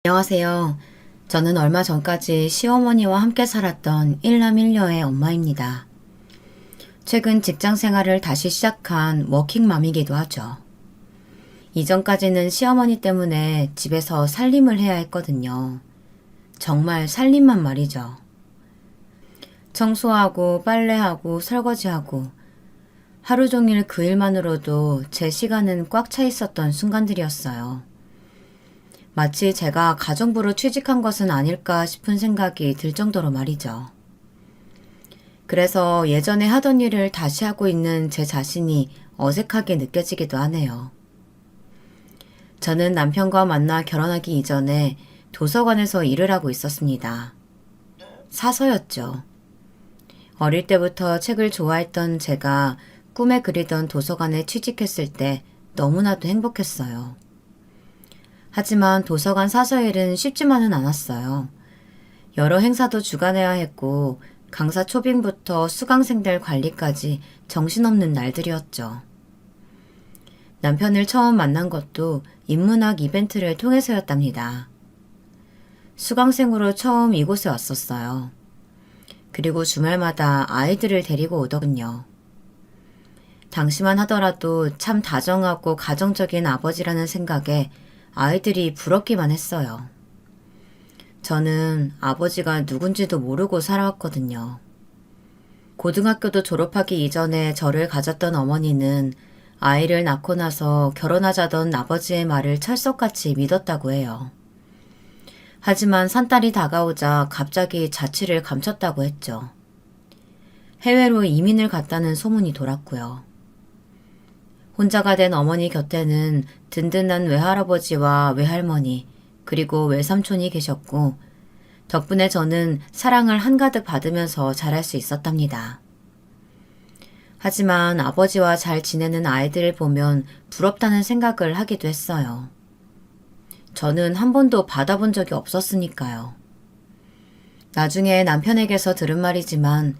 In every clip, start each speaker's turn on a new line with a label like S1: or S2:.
S1: 안녕하세요. 저는 얼마 전까지 시어머니와 함께 살았던 일남일녀의 엄마입니다. 최근 직장 생활을 다시 시작한 워킹맘이기도 하죠. 이전까지는 시어머니 때문에 집에서 살림을 해야 했거든요. 정말 살림만 말이죠. 청소하고 빨래하고 설거지하고 하루 종일 그 일만으로도 제 시간은 꽉 차 있었던 순간들이었어요. 마치 제가 가정부로 취직한 것은 아닐까 싶은 생각이 들 정도로 말이죠. 그래서 예전에 하던 일을 다시 하고 있는 제 자신이 어색하게 느껴지기도 하네요. 저는 남편과 만나 결혼하기 이전에 도서관에서 일을 하고 있었습니다. 사서였죠. 어릴 때부터 책을 좋아했던 제가 꿈에 그리던 도서관에 취직했을 때 너무나도 행복했어요. 하지만 도서관 사서일은 쉽지만은 않았어요. 여러 행사도 주관해야 했고 강사 초빙부터 수강생들 관리까지 정신없는 날들이었죠. 남편을 처음 만난 것도 인문학 이벤트를 통해서였답니다. 수강생으로 처음 이곳에 왔었어요. 그리고 주말마다 아이들을 데리고 오더군요. 당시만 하더라도 참 다정하고 가정적인 아버지라는 생각에 아이들이 부럽기만 했어요. 저는 아버지가 누군지도 모르고 살아왔거든요. 고등학교도 졸업하기 이전에 저를 가졌던 어머니는 아이를 낳고 나서 결혼하자던 아버지의 말을 철석같이 믿었다고 해요. 하지만 산딸이 다가오자 갑자기 자취를 감췄다고 했죠. 해외로 이민을 갔다는 소문이 돌았고요. 혼자가 된 어머니 곁에는 든든한 외할아버지와 외할머니 그리고 외삼촌이 계셨고 덕분에 저는 사랑을 한가득 받으면서 자랄 수 있었답니다. 하지만 아버지와 잘 지내는 아이들을 보면 부럽다는 생각을 하기도 했어요. 저는 한 번도 받아본 적이 없었으니까요. 나중에 남편에게서 들은 말이지만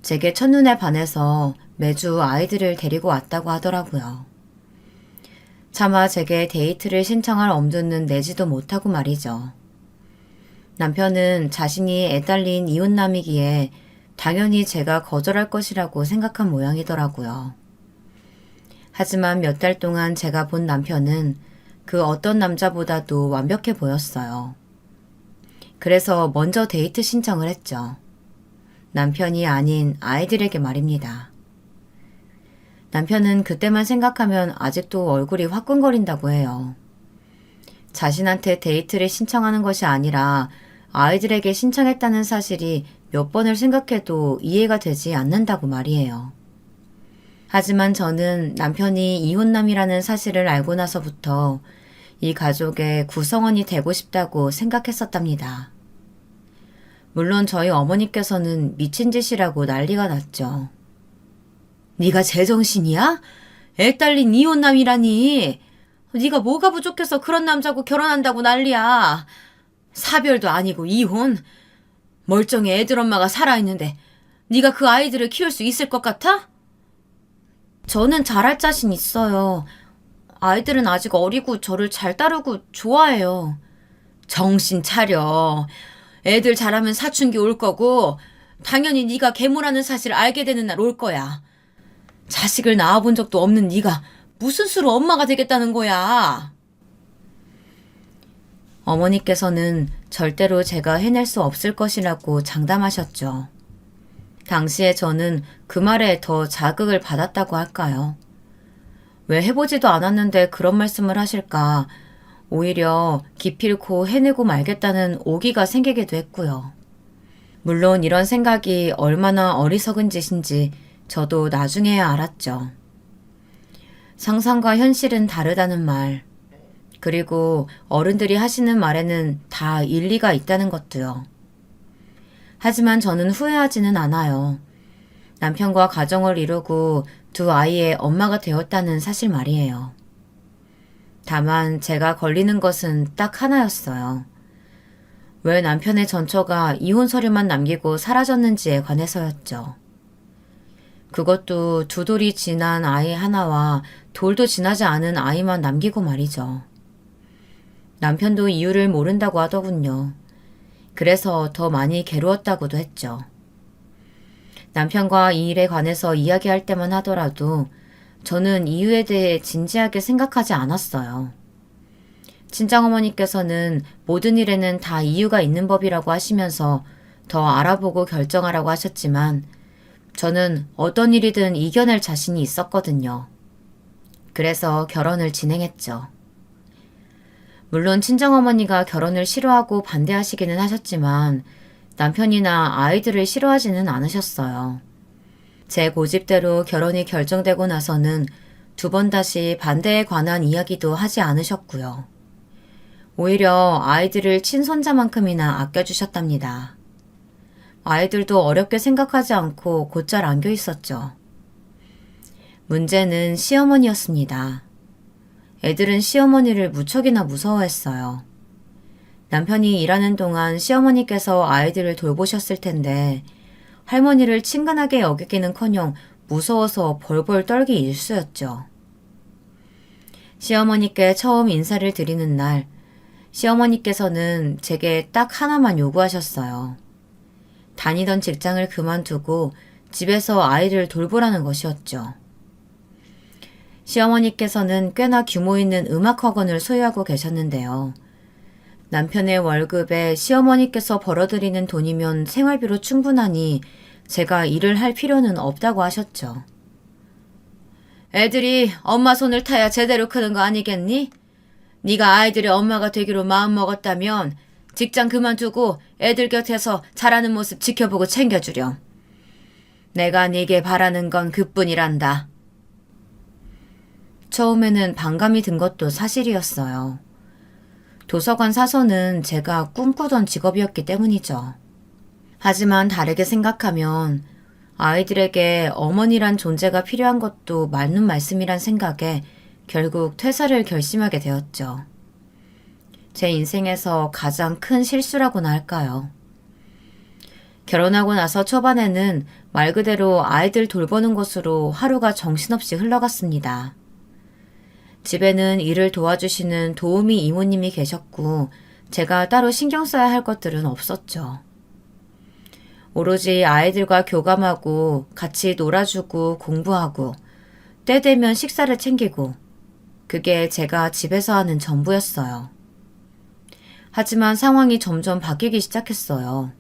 S1: 제게 첫눈에 반해서 매주 아이들을 데리고 왔다고 하더라고요. 차마 제게 데이트를 신청할 엄두는 내지도 못하고 말이죠. 남편은 자신이 애딸린 이웃남이기에 당연히 제가 거절할 것이라고 생각한 모양이더라고요. 하지만 몇 달 동안 제가 본 남편은 그 어떤 남자보다도 완벽해 보였어요. 그래서 먼저 데이트 신청을 했죠. 남편이 아닌 아이들에게 말입니다. 남편은 그때만 생각하면 아직도 얼굴이 화끈거린다고 해요. 자신한테 데이트를 신청하는 것이 아니라 아이들에게 신청했다는 사실이 몇 번을 생각해도 이해가 되지 않는다고 말이에요. 하지만 저는 남편이 이혼남이라는 사실을 알고 나서부터 이 가족의 구성원이 되고 싶다고 생각했었답니다. 물론 저희 어머니께서는 미친 짓이라고 난리가 났죠. 네가 제정신이야? 애 딸린 이혼남이라니. 네가 뭐가 부족해서 그런 남자고 결혼한다고 난리야. 사별도 아니고 이혼? 멀쩡히 애들 엄마가 살아있는데 네가 그 아이들을 키울 수 있을 것 같아? 저는 잘할 자신 있어요. 아이들은 아직 어리고 저를 잘 따르고 좋아해요. 정신 차려. 애들 잘하면 사춘기 올 거고 당연히 네가 계모라는 사실을 알게 되는 날 올 거야. 자식을 낳아본 적도 없는 네가 무슨 수로 엄마가 되겠다는 거야. 어머니께서는 절대로 제가 해낼 수 없을 것이라고 장담하셨죠. 당시에 저는 그 말에 더 자극을 받았다고 할까요? 왜 해보지도 않았는데 그런 말씀을 하실까? 오히려 기필코 해내고 말겠다는 오기가 생기기도 했고요. 물론 이런 생각이 얼마나 어리석은 짓인지 저도 나중에야 알았죠. 상상과 현실은 다르다는 말, 그리고 어른들이 하시는 말에는 다 일리가 있다는 것도요. 하지만 저는 후회하지는 않아요. 남편과 가정을 이루고 두 아이의 엄마가 되었다는 사실 말이에요. 다만 제가 걸리는 것은 딱 하나였어요. 왜 남편의 전처가 이혼 서류만 남기고 사라졌는지에 관해서였죠. 그것도 두 돌이 지난 아이 하나와 돌도 지나지 않은 아이만 남기고 말이죠. 남편도 이유를 모른다고 하더군요. 그래서 더 많이 괴로웠다고도 했죠. 남편과 이 일에 관해서 이야기할 때만 하더라도 저는 이유에 대해 진지하게 생각하지 않았어요. 친정어머니께서는 모든 일에는 다 이유가 있는 법이라고 하시면서 더 알아보고 결정하라고 하셨지만 저는 어떤 일이든 이겨낼 자신이 있었거든요. 그래서 결혼을 진행했죠. 물론 친정어머니가 결혼을 싫어하고 반대하시기는 하셨지만 남편이나 아이들을 싫어하지는 않으셨어요. 제 고집대로 결혼이 결정되고 나서는 2번 다시 반대에 관한 이야기도 하지 않으셨고요. 오히려 아이들을 친손자만큼이나 아껴주셨답니다. 아이들도 어렵게 생각하지 않고 곧잘 안겨 있었죠. 문제는 시어머니였습니다. 애들은 시어머니를 무척이나 무서워했어요. 남편이 일하는 동안 시어머니께서 아이들을 돌보셨을 텐데 할머니를 친근하게 여기기는커녕 무서워서 벌벌 떨기 일쑤였죠. 시어머니께 처음 인사를 드리는 날 시어머니께서는 제게 딱 하나만 요구하셨어요. 다니던 직장을 그만두고 집에서 아이를 돌보라는 것이었죠. 시어머니께서는 꽤나 규모 있는 음악학원을 소유하고 계셨는데요. 남편의 월급에 시어머니께서 벌어들이는 돈이면 생활비로 충분하니 제가 일을 할 필요는 없다고 하셨죠. 애들이 엄마 손을 타야 제대로 크는 거 아니겠니? 네가 아이들의 엄마가 되기로 마음먹었다면 직장 그만두고 애들 곁에서 자라는 모습 지켜보고 챙겨주렴. 내가 네게 바라는 건 그뿐이란다. 처음에는 반감이 든 것도 사실이었어요. 도서관 사서는 제가 꿈꾸던 직업이었기 때문이죠. 하지만 다르게 생각하면 아이들에게 어머니란 존재가 필요한 것도 맞는 말씀이란 생각에 결국 퇴사를 결심하게 되었죠. 제 인생에서 가장 큰 실수라고나 할까요? 결혼하고 나서 초반에는 말 그대로 아이들 돌보는 것으로 하루가 정신없이 흘러갔습니다. 집에는 일을 도와주시는 도우미 이모님이 계셨고 제가 따로 신경 써야 할 것들은 없었죠. 오로지 아이들과 교감하고 같이 놀아주고 공부하고 때 되면 식사를 챙기고 그게 제가 집에서 하는 전부였어요. 하지만 상황이 점점 바뀌기 시작했어요.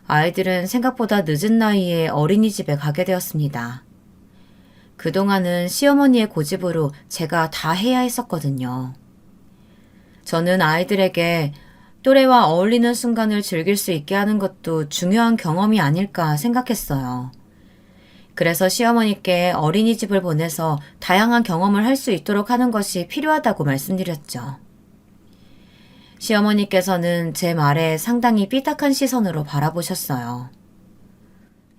S1: 아이들은 생각보다 늦은 나이에 어린이집에 가게 되었습니다. 그동안은 시어머니의 고집으로 제가 다 해야 했었거든요. 저는 아이들에게 또래와 어울리는 순간을 즐길 수 있게 하는 것도 중요한 경험이 아닐까 생각했어요. 그래서 시어머니께 어린이집을 보내서 다양한 경험을 할 수 있도록 하는 것이 필요하다고 말씀드렸죠. 시어머니께서는 제 말에 상당히 삐딱한 시선으로 바라보셨어요.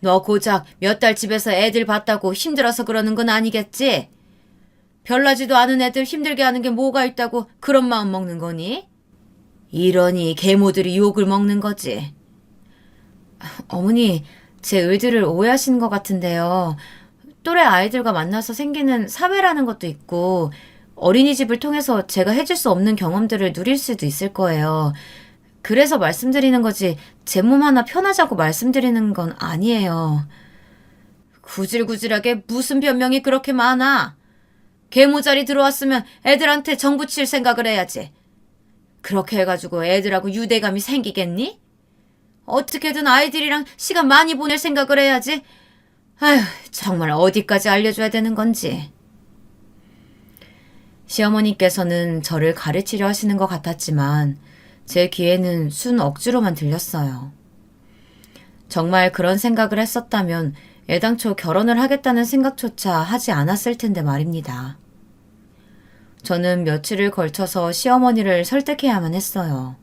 S1: 너 고작 몇 달 집에서 애들 봤다고 힘들어서 그러는 건 아니겠지? 별나지도 않은 애들 힘들게 하는 게 뭐가 있다고 그런 마음 먹는 거니? 이러니 계모들이 욕을 먹는 거지. 어머니, 제 의지를 오해하시는 것 같은데요. 또래 아이들과 만나서 생기는 사회라는 것도 있고 어린이집을 통해서 제가 해줄 수 없는 경험들을 누릴 수도 있을 거예요. 그래서 말씀드리는 거지 제 몸 하나 편하자고 말씀드리는 건 아니에요. 구질구질하게 무슨 변명이 그렇게 많아? 계모자리 들어왔으면 애들한테 정 붙일 생각을 해야지. 그렇게 해가지고 애들하고 유대감이 생기겠니? 어떻게든 아이들이랑 시간 많이 보낼 생각을 해야지. 아휴, 정말 어디까지 알려줘야 되는 건지. 시어머니께서는 저를 가르치려 하시는 것 같았지만 제 귀에는 순 억지로만 들렸어요. 정말 그런 생각을 했었다면 애당초 결혼을 하겠다는 생각조차 하지 않았을 텐데 말입니다. 저는 며칠을 걸쳐서 시어머니를 설득해야만 했어요.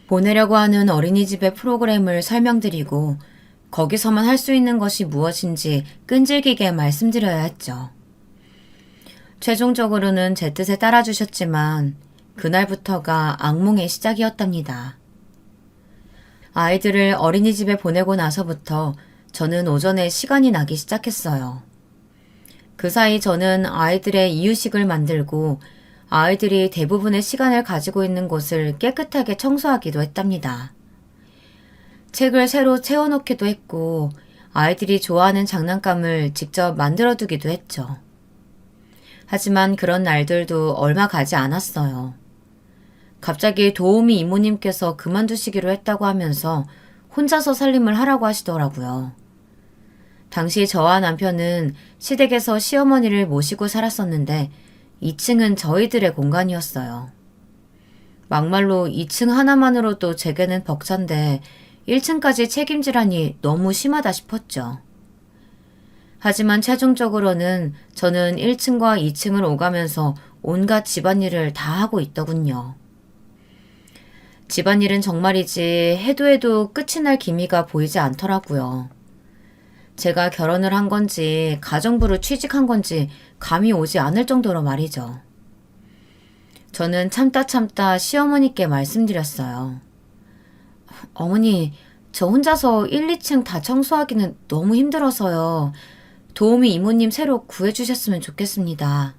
S1: 보내려고 하는 어린이집의 프로그램을 설명드리고 거기서만 할 수 있는 것이 무엇인지 끈질기게 말씀드려야 했죠. 최종적으로는 제 뜻에 따라주셨지만 그날부터가 악몽의 시작이었답니다. 아이들을 어린이집에 보내고 나서부터 저는 오전에 시간이 나기 시작했어요. 그 사이 저는 아이들의 이유식을 만들고 아이들이 대부분의 시간을 가지고 있는 곳을 깨끗하게 청소하기도 했답니다. 책을 새로 채워놓기도 했고 아이들이 좋아하는 장난감을 직접 만들어두기도 했죠. 하지만 그런 날들도 얼마 가지 않았어요. 갑자기 도우미 이모님께서 그만두시기로 했다고 하면서 혼자서 살림을 하라고 하시더라고요. 당시 저와 남편은 시댁에서 시어머니를 모시고 살았었는데 2층은 저희들의 공간이었어요. 막말로 2층 하나만으로도 제게는 벅찬데 1층까지 책임지라니 너무 심하다 싶었죠. 하지만 최종적으로는 저는 1층과 2층을 오가면서 온갖 집안일을 다 하고 있더군요. 집안일은 정말이지 해도 끝이 날 기미가 보이지 않더라고요. 제가 결혼을 한 건지 가정부로 취직한 건지 감이 오지 않을 정도로 말이죠. 저는 참다 시어머니께 말씀드렸어요. 어머니, 저 혼자서 1, 2층 다 청소하기는 너무 힘들어서요. 도우미 이모님 새로 구해주셨으면 좋겠습니다.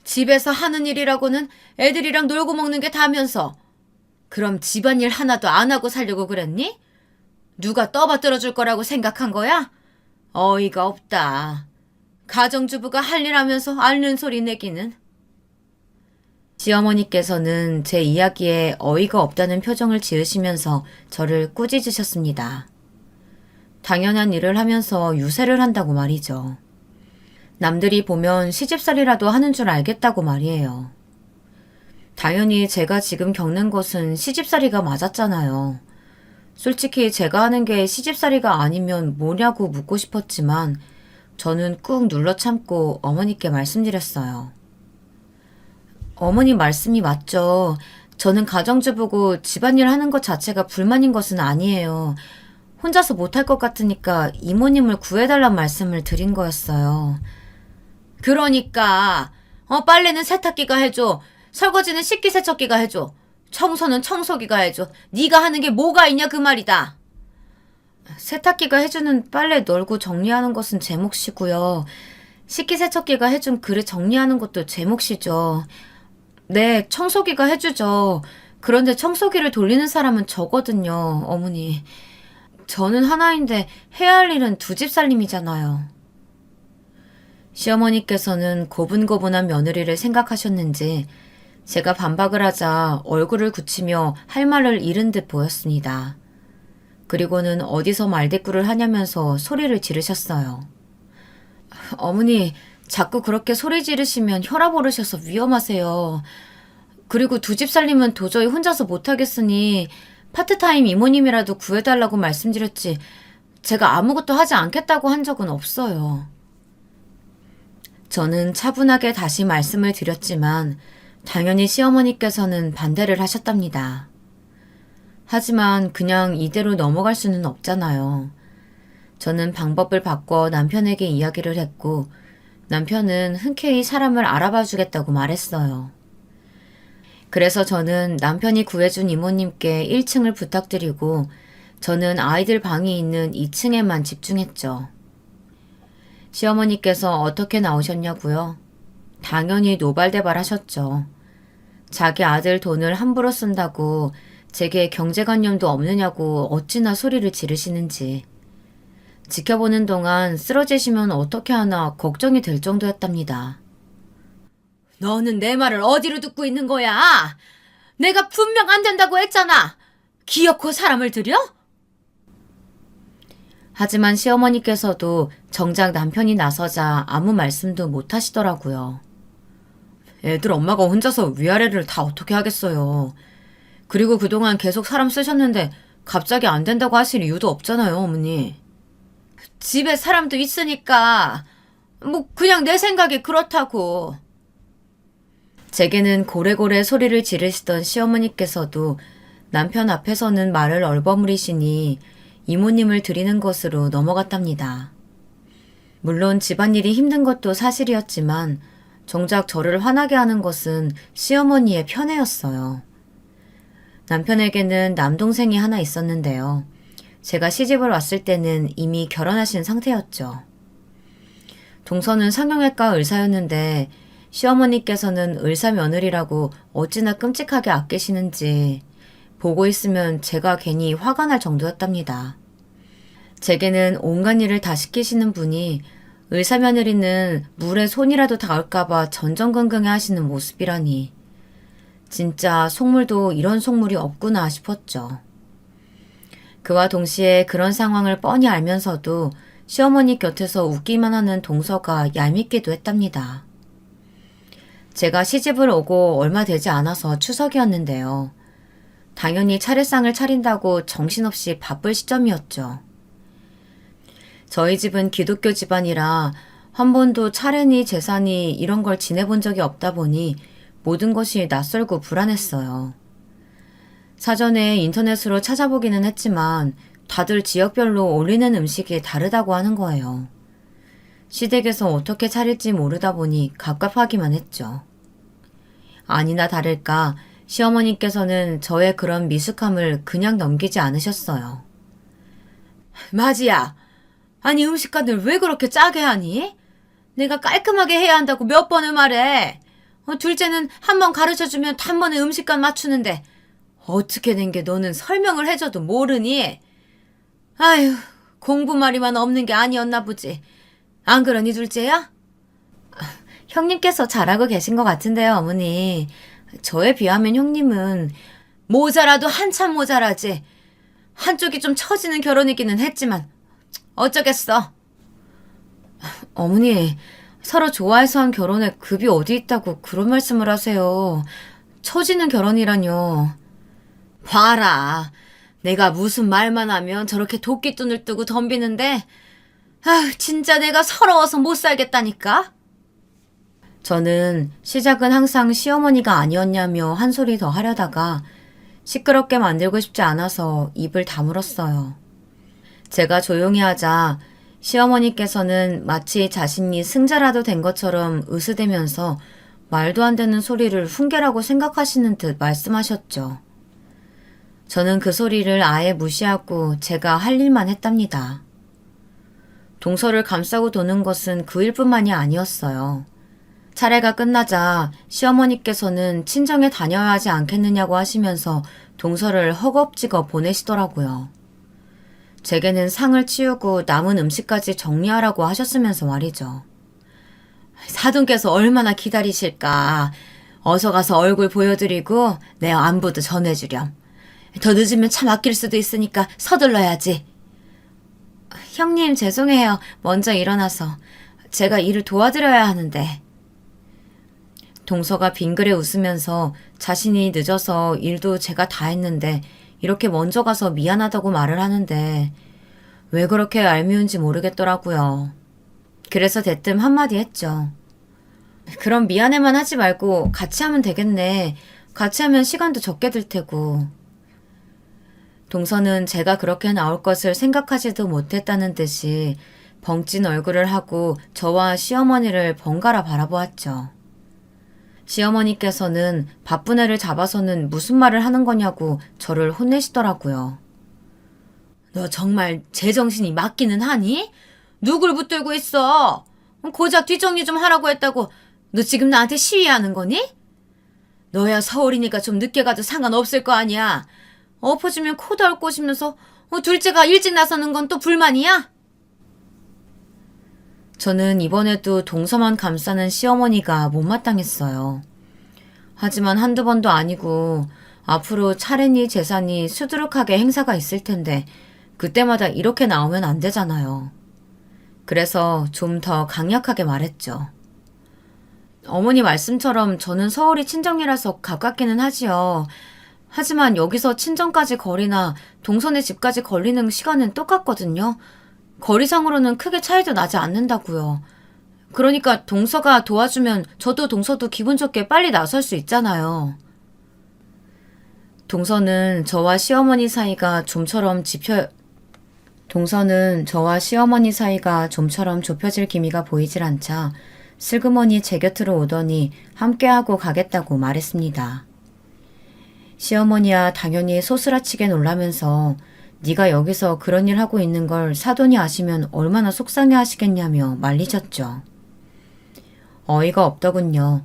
S1: 집에서 하는 일이라고는 애들이랑 놀고 먹는 게 다면서 그럼 집안일 하나도 안 하고 살려고 그랬니? 누가 떠받들어 줄 거라고 생각한 거야? 어이가 없다. 가정주부가 할 일 하면서 앓는 소리 내기는. 시어머니께서는 제 이야기에 어이가 없다는 표정을 지으시면서 저를 꾸짖으셨습니다. 당연한 일을 하면서 유세를 한다고 말이죠. 남들이 보면 시집살이라도 하는 줄 알겠다고 말이에요. 당연히 제가 지금 겪는 것은 시집살이가 맞았잖아요. 솔직히 제가 하는 게 시집살이가 아니면 뭐냐고 묻고 싶었지만 저는 꾹 눌러 참고 어머니께 말씀드렸어요. 어머니 말씀이 맞죠. 저는 가정주부고 집안일 하는 것 자체가 불만인 것은 아니에요. 혼자서 못할 것 같으니까 이모님을 구해달란 말씀을 드린 거였어요. 그러니까 빨래는 세탁기가 해줘. 설거지는 식기세척기가 해줘. 청소는 청소기가 해줘. 네가 하는 게 뭐가 있냐 그 말이다. 세탁기가 해주는 빨래 널고 정리하는 것은 제 몫이고요. 식기세척기가 해준 그릇 정리하는 것도 제 몫이죠. 네, 청소기가 해주죠. 그런데 청소기를 돌리는 사람은 저거든요, 어머니. 저는 하나인데 해야 할 일은 두 집 살림이잖아요. 시어머니께서는 고분고분한 며느리를 생각하셨는지 제가 반박을 하자 얼굴을 굳히며 할 말을 잃은 듯 보였습니다. 그리고는 어디서 말대꾸를 하냐면서 소리를 지르셨어요. 어머니, 자꾸 그렇게 소리 지르시면 혈압 오르셔서 위험하세요. 그리고 두 집 살림은 도저히 혼자서 못하겠으니 파트타임 이모님이라도 구해달라고 말씀드렸지 제가 아무것도 하지 않겠다고 한 적은 없어요. 저는 차분하게 다시 말씀을 드렸지만 당연히 시어머니께서는 반대를 하셨답니다. 하지만 그냥 이대로 넘어갈 수는 없잖아요. 저는 방법을 바꿔 남편에게 이야기를 했고 남편은 흔쾌히 사람을 알아봐 주겠다고 말했어요. 그래서 저는 남편이 구해준 이모님께 1층을 부탁드리고 저는 아이들 방이 있는 2층에만 집중했죠. 시어머니께서 어떻게 나오셨냐고요? 당연히 노발대발하셨죠. 자기 아들 돈을 함부로 쓴다고 제게 경제관념도 없느냐고 어찌나 소리를 지르시는지. 지켜보는 동안 쓰러지시면 어떻게 하나 걱정이 될 정도였답니다. 너는 내 말을 어디로 듣고 있는 거야? 내가 분명 안 된다고 했잖아. 기어코 사람을 들여? 하지만 시어머니께서도 정작 남편이 나서자 아무 말씀도 못 하시더라고요. 애들 엄마가 혼자서 위아래를 다 어떻게 하겠어요. 그리고 그동안 계속 사람 쓰셨는데 갑자기 안 된다고 하실 이유도 없잖아요, 어머니. 집에 사람도 있으니까 그냥 내 생각이 그렇다고. 제게는 고래고래 소리를 지르시던 시어머니께서도 남편 앞에서는 말을 얼버무리시니 이모님을 드리는 것으로 넘어갔답니다. 물론 집안일이 힘든 것도 사실이었지만 정작 저를 화나게 하는 것은 시어머니의 편애였어요. 남편에게는 남동생이 하나 있었는데요. 제가 시집을 왔을 때는 이미 결혼하신 상태였죠. 동서는 성형외과 의사였는데 시어머니께서는 을사 며느리라고 어찌나 끔찍하게 아끼시는지 보고 있으면 제가 괜히 화가 날 정도였답니다. 제게는 온갖 일을 다 시키시는 분이 을사 며느리는 물에 손이라도 닿을까봐 전전긍긍해 하시는 모습이라니 진짜 속물도 이런 속물이 없구나 싶었죠. 그와 동시에 그런 상황을 뻔히 알면서도 시어머니 곁에서 웃기만 하는 동서가 얄밉기도 했답니다. 제가 시집을 오고 얼마 되지 않아서 추석이었는데요. 당연히 차례상을 차린다고 정신없이 바쁠 시점이었죠. 저희 집은 기독교 집안이라 한 번도 차례니 제사니 이런 걸 지내본 적이 없다 보니 모든 것이 낯설고 불안했어요. 사전에 인터넷으로 찾아보기는 했지만 다들 지역별로 올리는 음식이 다르다고 하는 거예요. 시댁에서 어떻게 차릴지 모르다 보니 갑갑하기만 했죠. 아니나 다를까 시어머니께서는 저의 그런 미숙함을 그냥 넘기지 않으셨어요. 마지야, 아니 음식간을 왜 그렇게 짜게 하니? 내가 깔끔하게 해야 한다고 몇 번을 말해. 둘째는 한 번 가르쳐주면 단번에 음식간 맞추는데 어떻게 된 게 너는 설명을 해줘도 모르니? 아휴, 공부말이만 없는 게 아니었나 보지. 안 그러니 둘째야? 형님께서 잘하고 계신 것 같은데요, 어머니. 저에 비하면 형님은 모자라도 한참 모자라지. 한쪽이 좀 처지는 결혼이기는 했지만 어쩌겠어. 어머니, 서로 좋아해서 한 결혼에 급이 어디 있다고 그런 말씀을 하세요. 처지는 결혼이라뇨. 봐라. 내가 무슨 말만 하면 저렇게 도끼눈을 뜨고 덤비는데 진짜 내가 서러워서 못 살겠다니까. 저는 시작은 항상 시어머니가 아니었냐며 한 소리 더 하려다가 시끄럽게 만들고 싶지 않아서 입을 다물었어요. 제가 조용히 하자 시어머니께서는 마치 자신이 승자라도 된 것처럼 으스대면서 말도 안 되는 소리를 훈계라고 생각하시는 듯 말씀하셨죠. 저는 그 소리를 아예 무시하고 제가 할 일만 했답니다. 동서를 감싸고 도는 것은 그 일뿐만이 아니었어요. 차례가 끝나자 시어머니께서는 친정에 다녀야 하지 않겠느냐고 하시면서 동서를 허겁지겁 보내시더라고요. 제게는 상을 치우고 남은 음식까지 정리하라고 하셨으면서 말이죠. 사돈께서 얼마나 기다리실까. 어서 가서 얼굴 보여드리고 내 안부도 전해주렴. 더 늦으면 참 아낄 수도 있으니까 서둘러야지. 형님 죄송해요. 먼저 일어나서. 제가 일을 도와드려야 하는데. 동서가 빙그레 웃으면서 자신이 늦어서 일도 제가 다 했는데 이렇게 먼저 가서 미안하다고 말을 하는데 왜 그렇게 얄미운지 모르겠더라고요. 그래서 대뜸 한마디 했죠. 그럼 미안해만 하지 말고 같이 하면 되겠네. 같이 하면 시간도 적게 들 테고. 동서는 제가 그렇게 나올 것을 생각하지도 못했다는 듯이 벙찐 얼굴을 하고 저와 시어머니를 번갈아 바라보았죠. 시어머니께서는 바쁜 애를 잡아서는 무슨 말을 하는 거냐고 저를 혼내시더라고요. 너 정말 제정신이 맞기는 하니? 누굴 붙들고 있어? 고작 뒷정리 좀 하라고 했다고 너 지금 나한테 시위하는 거니? 너야 서울이니까 좀 늦게 가도 상관없을 거 아니야. 엎어지면 코도 앓고 싶면서 둘째가 일찍 나서는 건 또 불만이야? 저는 이번에도 동서만 감싸는 시어머니가 못마땅했어요. 하지만 한두 번도 아니고 앞으로 차례니 제사니 수두룩하게 행사가 있을 텐데 그때마다 이렇게 나오면 안 되잖아요. 그래서 좀 더 강력하게 말했죠. 어머니 말씀처럼 저는 서울이 친정이라서 가깝기는 하지요. 하지만 여기서 친정까지 거리나 동선의 집까지 걸리는 시간은 똑같거든요. 거리상으로는 크게 차이도 나지 않는다고요. 그러니까 동서가 도와주면 저도 동서도 기분 좋게 빨리 나설 수 있잖아요. 동서는 저와 시어머니 사이가 좀처럼 좁혀질 기미가 보이질 않자 슬그머니 제 곁으로 오더니 함께하고 가겠다고 말했습니다. 시어머니야 당연히 소스라치게 놀라면서 네가 여기서 그런 일 하고 있는 걸 사돈이 아시면 얼마나 속상해 하시겠냐며 말리셨죠. 어이가 없더군요.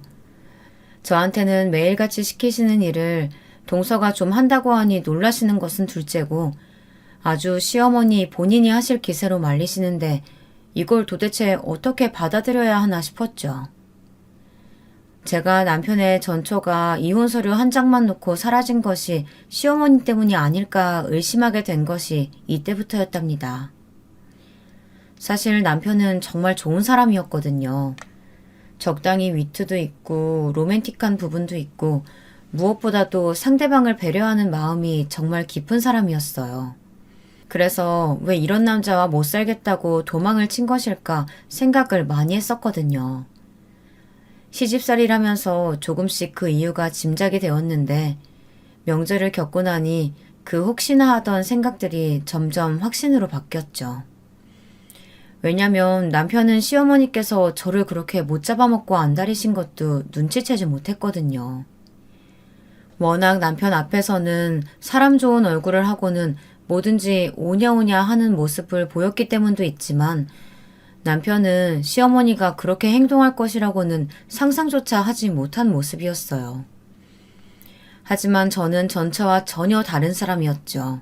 S1: 저한테는 매일같이 시키시는 일을 동서가 좀 한다고 하니 놀라시는 것은 둘째고 아주 시어머니 본인이 하실 기세로 말리시는데 이걸 도대체 어떻게 받아들여야 하나 싶었죠. 제가 남편의 전처가 이혼 서류 한 장만 놓고 사라진 것이 시어머니 때문이 아닐까 의심하게 된 것이 이때부터였답니다. 사실 남편은 정말 좋은 사람이었거든요. 적당히 위트도 있고 로맨틱한 부분도 있고 무엇보다도 상대방을 배려하는 마음이 정말 깊은 사람이었어요. 그래서 왜 이런 남자와 못 살겠다고 도망을 친 것일까 생각을 많이 했었거든요. 시집살이라면서 조금씩 그 이유가 짐작이 되었는데 명절을 겪고 나니 그 혹시나 하던 생각들이 점점 확신으로 바뀌었죠. 왜냐면 남편은 시어머니께서 저를 그렇게 못 잡아먹고 안달이신 것도 눈치채지 못했거든요. 워낙 남편 앞에서는 사람 좋은 얼굴을 하고는 뭐든지 오냐오냐 하는 모습을 보였기 때문도 있지만 남편은 시어머니가 그렇게 행동할 것이라고는 상상조차 하지 못한 모습이었어요. 하지만 저는 전처와 전혀 다른 사람이었죠.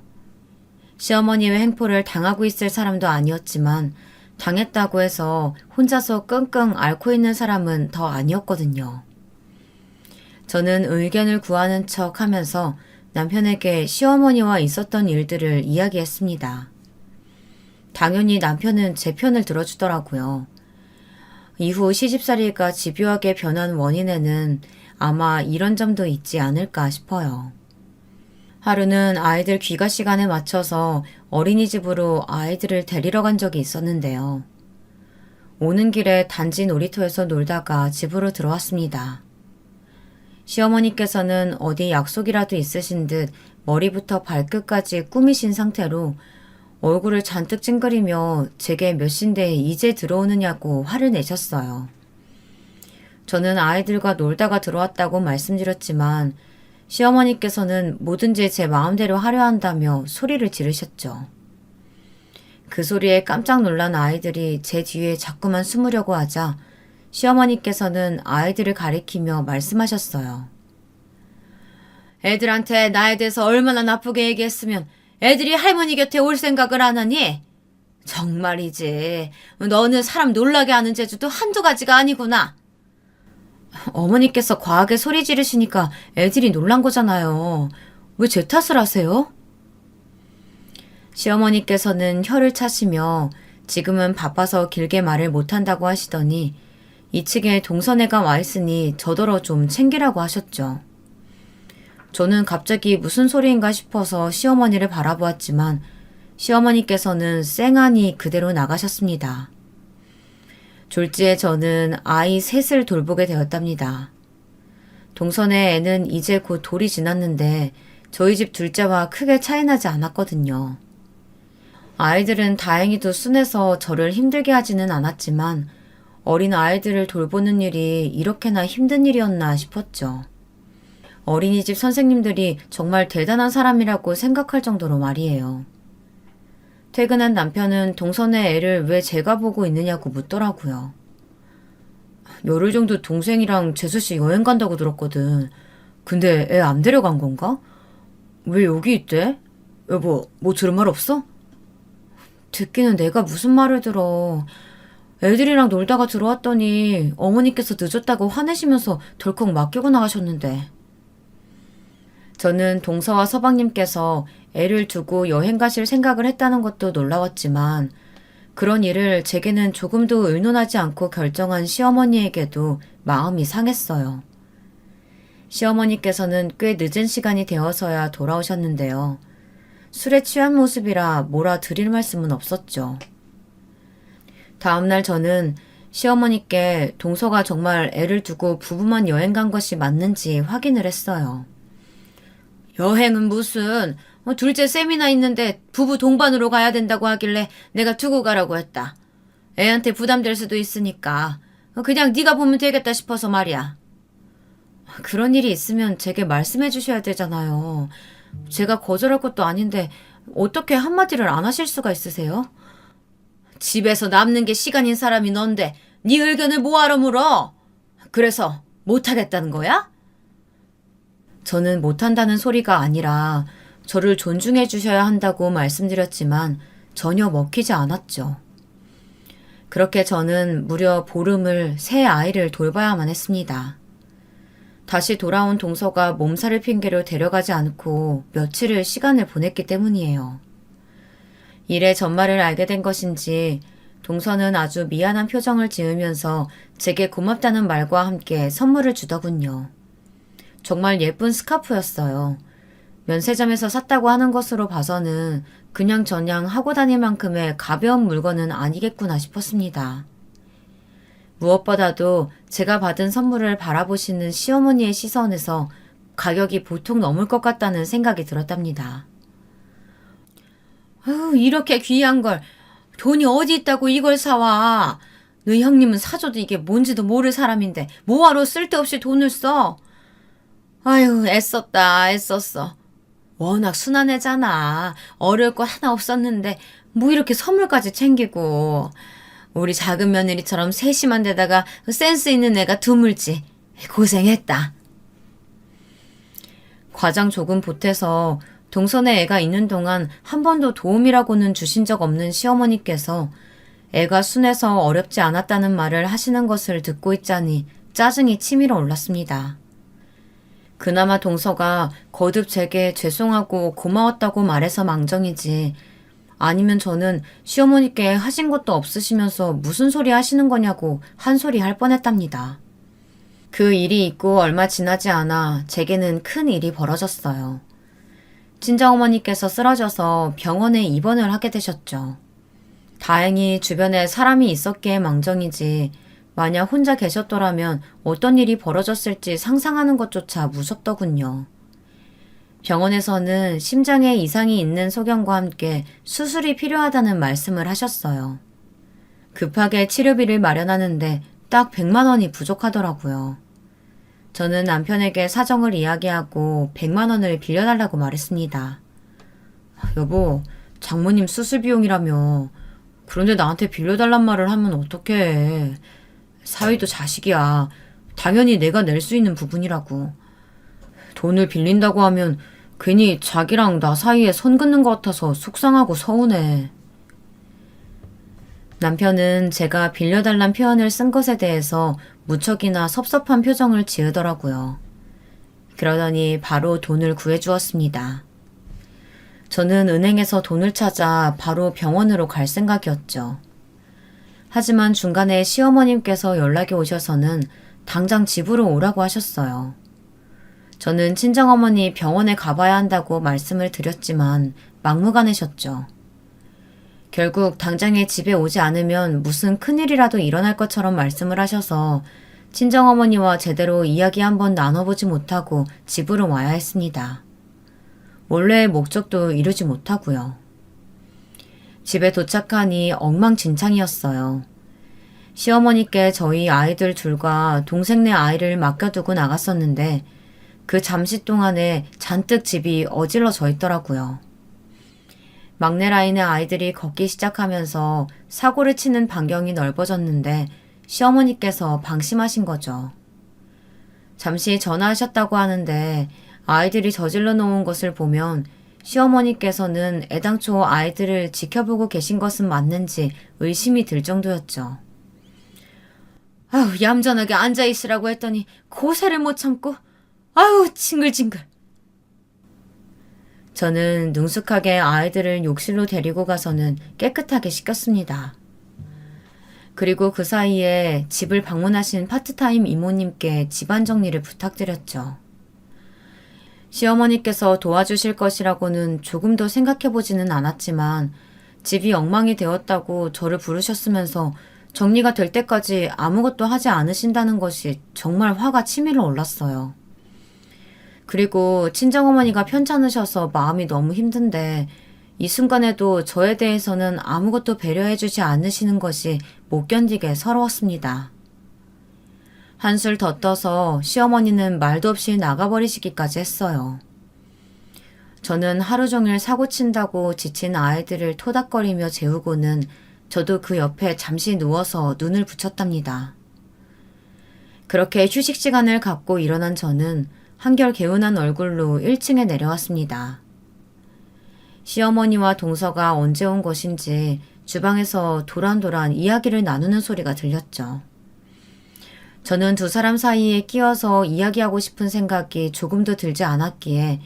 S1: 시어머니의 횡포를 당하고 있을 사람도 아니었지만 당했다고 해서 혼자서 끙끙 앓고 있는 사람은 더 아니었거든요. 저는 의견을 구하는 척 하면서 남편에게 시어머니와 있었던 일들을 이야기했습니다. 당연히 남편은 제 편을 들어주더라고요. 이후 시집살이가 집요하게 변한 원인에는 아마 이런 점도 있지 않을까 싶어요. 하루는 아이들 귀가 시간에 맞춰서 어린이집으로 아이들을 데리러 간 적이 있었는데요. 오는 길에 단지 놀이터에서 놀다가 집으로 들어왔습니다. 시어머니께서는 어디 약속이라도 있으신 듯 머리부터 발끝까지 꾸미신 상태로 얼굴을 잔뜩 찡그리며 제게 몇 시인데 이제 들어오느냐고 화를 내셨어요. 저는 아이들과 놀다가 들어왔다고 말씀드렸지만 시어머니께서는 뭐든지 제 마음대로 하려 한다며 소리를 지르셨죠. 그 소리에 깜짝 놀란 아이들이 제 뒤에 자꾸만 숨으려고 하자 시어머니께서는 아이들을 가리키며 말씀하셨어요. 애들한테 나에 대해서 얼마나 나쁘게 얘기했으면 애들이 할머니 곁에 올 생각을 안 하니? 정말이지. 너는 사람 놀라게 하는 재주도 한두 가지가 아니구나. 어머니께서 과하게 소리 지르시니까 애들이 놀란 거잖아요. 왜 제 탓을 하세요? 시어머니께서는 혀를 차시며 지금은 바빠서 길게 말을 못한다고 하시더니 이측에 동선애가 와 있으니 저더러 좀 챙기라고 하셨죠. 저는 갑자기 무슨 소리인가 싶어서 시어머니를 바라보았지만 시어머니께서는 쌩하니 그대로 나가셨습니다. 졸지에 저는 아이 셋을 돌보게 되었답니다. 동선의 애는 이제 곧 돌이 지났는데 저희 집 둘째와 크게 차이나지 않았거든요. 아이들은 다행히도 순해서 저를 힘들게 하지는 않았지만 어린 아이들을 돌보는 일이 이렇게나 힘든 일이었나 싶었죠. 어린이집 선생님들이 정말 대단한 사람이라고 생각할 정도로 말이에요. 퇴근한 남편은 동선의 애를 왜 제가 보고 있느냐고 묻더라고요. 열흘 정도 동생이랑 재수씨 여행 간다고 들었거든. 근데 애 안 데려간 건가? 왜 여기 있대? 여보, 뭐 들은 말 없어? 듣기는 내가 무슨 말을 들어. 애들이랑 놀다가 들어왔더니 어머니께서 늦었다고 화내시면서 덜컥 맡기고 나가셨는데. 저는 동서와 서방님께서 애를 두고 여행 가실 생각을 했다는 것도 놀라웠지만 그런 일을 제게는 조금도 의논하지 않고 결정한 시어머니에게도 마음이 상했어요. 시어머니께서는 꽤 늦은 시간이 되어서야 돌아오셨는데요. 술에 취한 모습이라 뭐라 드릴 말씀은 없었죠. 다음날 저는 시어머니께 동서가 정말 애를 두고 부부만 여행 간 것이 맞는지 확인을 했어요. 여행은 무슨 둘째 세미나 있는데 부부 동반으로 가야 된다고 하길래 내가 두고 가라고 했다. 애한테 부담될 수도 있으니까 그냥 네가 보면 되겠다 싶어서 말이야. 그런 일이 있으면 제게 말씀해 주셔야 되잖아요. 제가 거절할 것도 아닌데 어떻게 한마디를 안 하실 수가 있으세요? 집에서 남는 게 시간인 사람이 넌데 네 의견을 뭐하러 물어? 그래서 못하겠다는 거야? 저는 못한다는 소리가 아니라 저를 존중해 주셔야 한다고 말씀드렸지만 전혀 먹히지 않았죠. 그렇게 저는 무려 보름을 새 아이를 돌봐야만 했습니다. 다시 돌아온 동서가 몸살을 핑계로 데려가지 않고 며칠을 시간을 보냈기 때문이에요. 일의 전말을 알게 된 것인지 동서는 아주 미안한 표정을 지으면서 제게 고맙다는 말과 함께 선물을 주더군요. 정말 예쁜 스카프였어요. 면세점에서 샀다고 하는 것으로 봐서는 그냥 저냥 하고 다닐 만큼의 가벼운 물건은 아니겠구나 싶었습니다. 무엇보다도 제가 받은 선물을 바라보시는 시어머니의 시선에서 가격이 보통 넘을 것 같다는 생각이 들었답니다. 이렇게 귀한 걸 돈이 어디 있다고 이걸 사와. 너희 형님은 사줘도 이게 뭔지도 모를 사람인데 뭐하러 쓸데없이 돈을 써? 아유, 애썼다, 애썼어. 워낙 순한 애잖아. 어려울 것 하나 없었는데 뭐 이렇게 선물까지 챙기고. 우리 작은 며느리처럼 세심한 데다가 센스 있는 애가 드물지. 고생했다. 과장 조금 보태서 동선에 애가 있는 동안 한 번도 도움이라고는 주신 적 없는 시어머니께서 애가 순해서 어렵지 않았다는 말을 하시는 것을 듣고 있자니 짜증이 치밀어 올랐습니다. 그나마 동서가 거듭 제게 죄송하고 고마웠다고 말해서 망정이지 아니면 저는 시어머니께 하신 것도 없으시면서 무슨 소리 하시는 거냐고 한 소리 할 뻔했답니다. 그 일이 있고 얼마 지나지 않아 제게는 큰 일이 벌어졌어요. 친정어머니께서 쓰러져서 병원에 입원을 하게 되셨죠. 다행히 주변에 사람이 있었기에 망정이지 만약 혼자 계셨더라면 어떤 일이 벌어졌을지 상상하는 것조차 무섭더군요. 병원에서는 심장에 이상이 있는 소견과 함께 수술이 필요하다는 말씀을 하셨어요. 급하게 치료비를 마련하는데 딱 100만 원이 부족하더라고요. 저는 남편에게 사정을 이야기하고 100만 원을 빌려달라고 말했습니다. 여보, 장모님 수술 비용이라며. 그런데 나한테 빌려달란 말을 하면 어떡해. 사위도 자식이야. 당연히 내가 낼 수 있는 부분이라고. 돈을 빌린다고 하면 괜히 자기랑 나 사이에 선 긋는 것 같아서 속상하고 서운해. 남편은 제가 빌려달란 표현을 쓴 것에 대해서 무척이나 섭섭한 표정을 지으더라고요. 그러더니 바로 돈을 구해주었습니다. 저는 은행에서 돈을 찾아 바로 병원으로 갈 생각이었죠. 하지만 중간에 시어머님께서 연락이 오셔서는 당장 집으로 오라고 하셨어요. 저는 친정어머니 병원에 가봐야 한다고 말씀을 드렸지만 막무가내셨죠. 결국 당장에 집에 오지 않으면 무슨 큰일이라도 일어날 것처럼 말씀을 하셔서 친정어머니와 제대로 이야기 한번 나눠보지 못하고 집으로 와야 했습니다. 원래의 목적도 이루지 못하고요. 집에 도착하니 엉망진창이었어요. 시어머니께 저희 아이들 둘과 동생네 아이를 맡겨두고 나갔었는데 그 잠시 동안에 잔뜩 집이 어질러져 있더라고요. 막내 라인의 아이들이 걷기 시작하면서 사고를 치는 반경이 넓어졌는데 시어머니께서 방심하신 거죠. 잠시 전화하셨다고 하는데 아이들이 저질러 놓은 것을 보면 시어머니께서는 애당초 아이들을 지켜보고 계신 것은 맞는지 의심이 들 정도였죠. 아우, 얌전하게 앉아있으라고 했더니 고세를 못 참고 아우, 징글징글. 저는 능숙하게 아이들을 욕실로 데리고 가서는 깨끗하게 씻겼습니다. 그리고 그 사이에 집을 방문하신 파트타임 이모님께 집안 정리를 부탁드렸죠. 시어머니께서 도와주실 것이라고는 조금도 생각해보지는 않았지만 집이 엉망이 되었다고 저를 부르셨으면서 정리가 될 때까지 아무것도 하지 않으신다는 것이 정말 화가 치밀어 올랐어요. 그리고 친정어머니가 편찮으셔서 마음이 너무 힘든데 이 순간에도 저에 대해서는 아무것도 배려해주지 않으시는 것이 못 견디게 서러웠습니다. 한술 더 떠서 시어머니는 말도 없이 나가버리시기까지 했어요. 저는 하루 종일 사고친다고 지친 아이들을 토닥거리며 재우고는 저도 그 옆에 잠시 누워서 눈을 붙였답니다. 그렇게 휴식 시간을 갖고 일어난 저는 한결 개운한 얼굴로 1층에 내려왔습니다. 시어머니와 동서가 언제 온 것인지 주방에서 도란도란 이야기를 나누는 소리가 들렸죠. 저는 두 사람 사이에 끼어서 이야기하고 싶은 생각이 조금도 들지 않았기에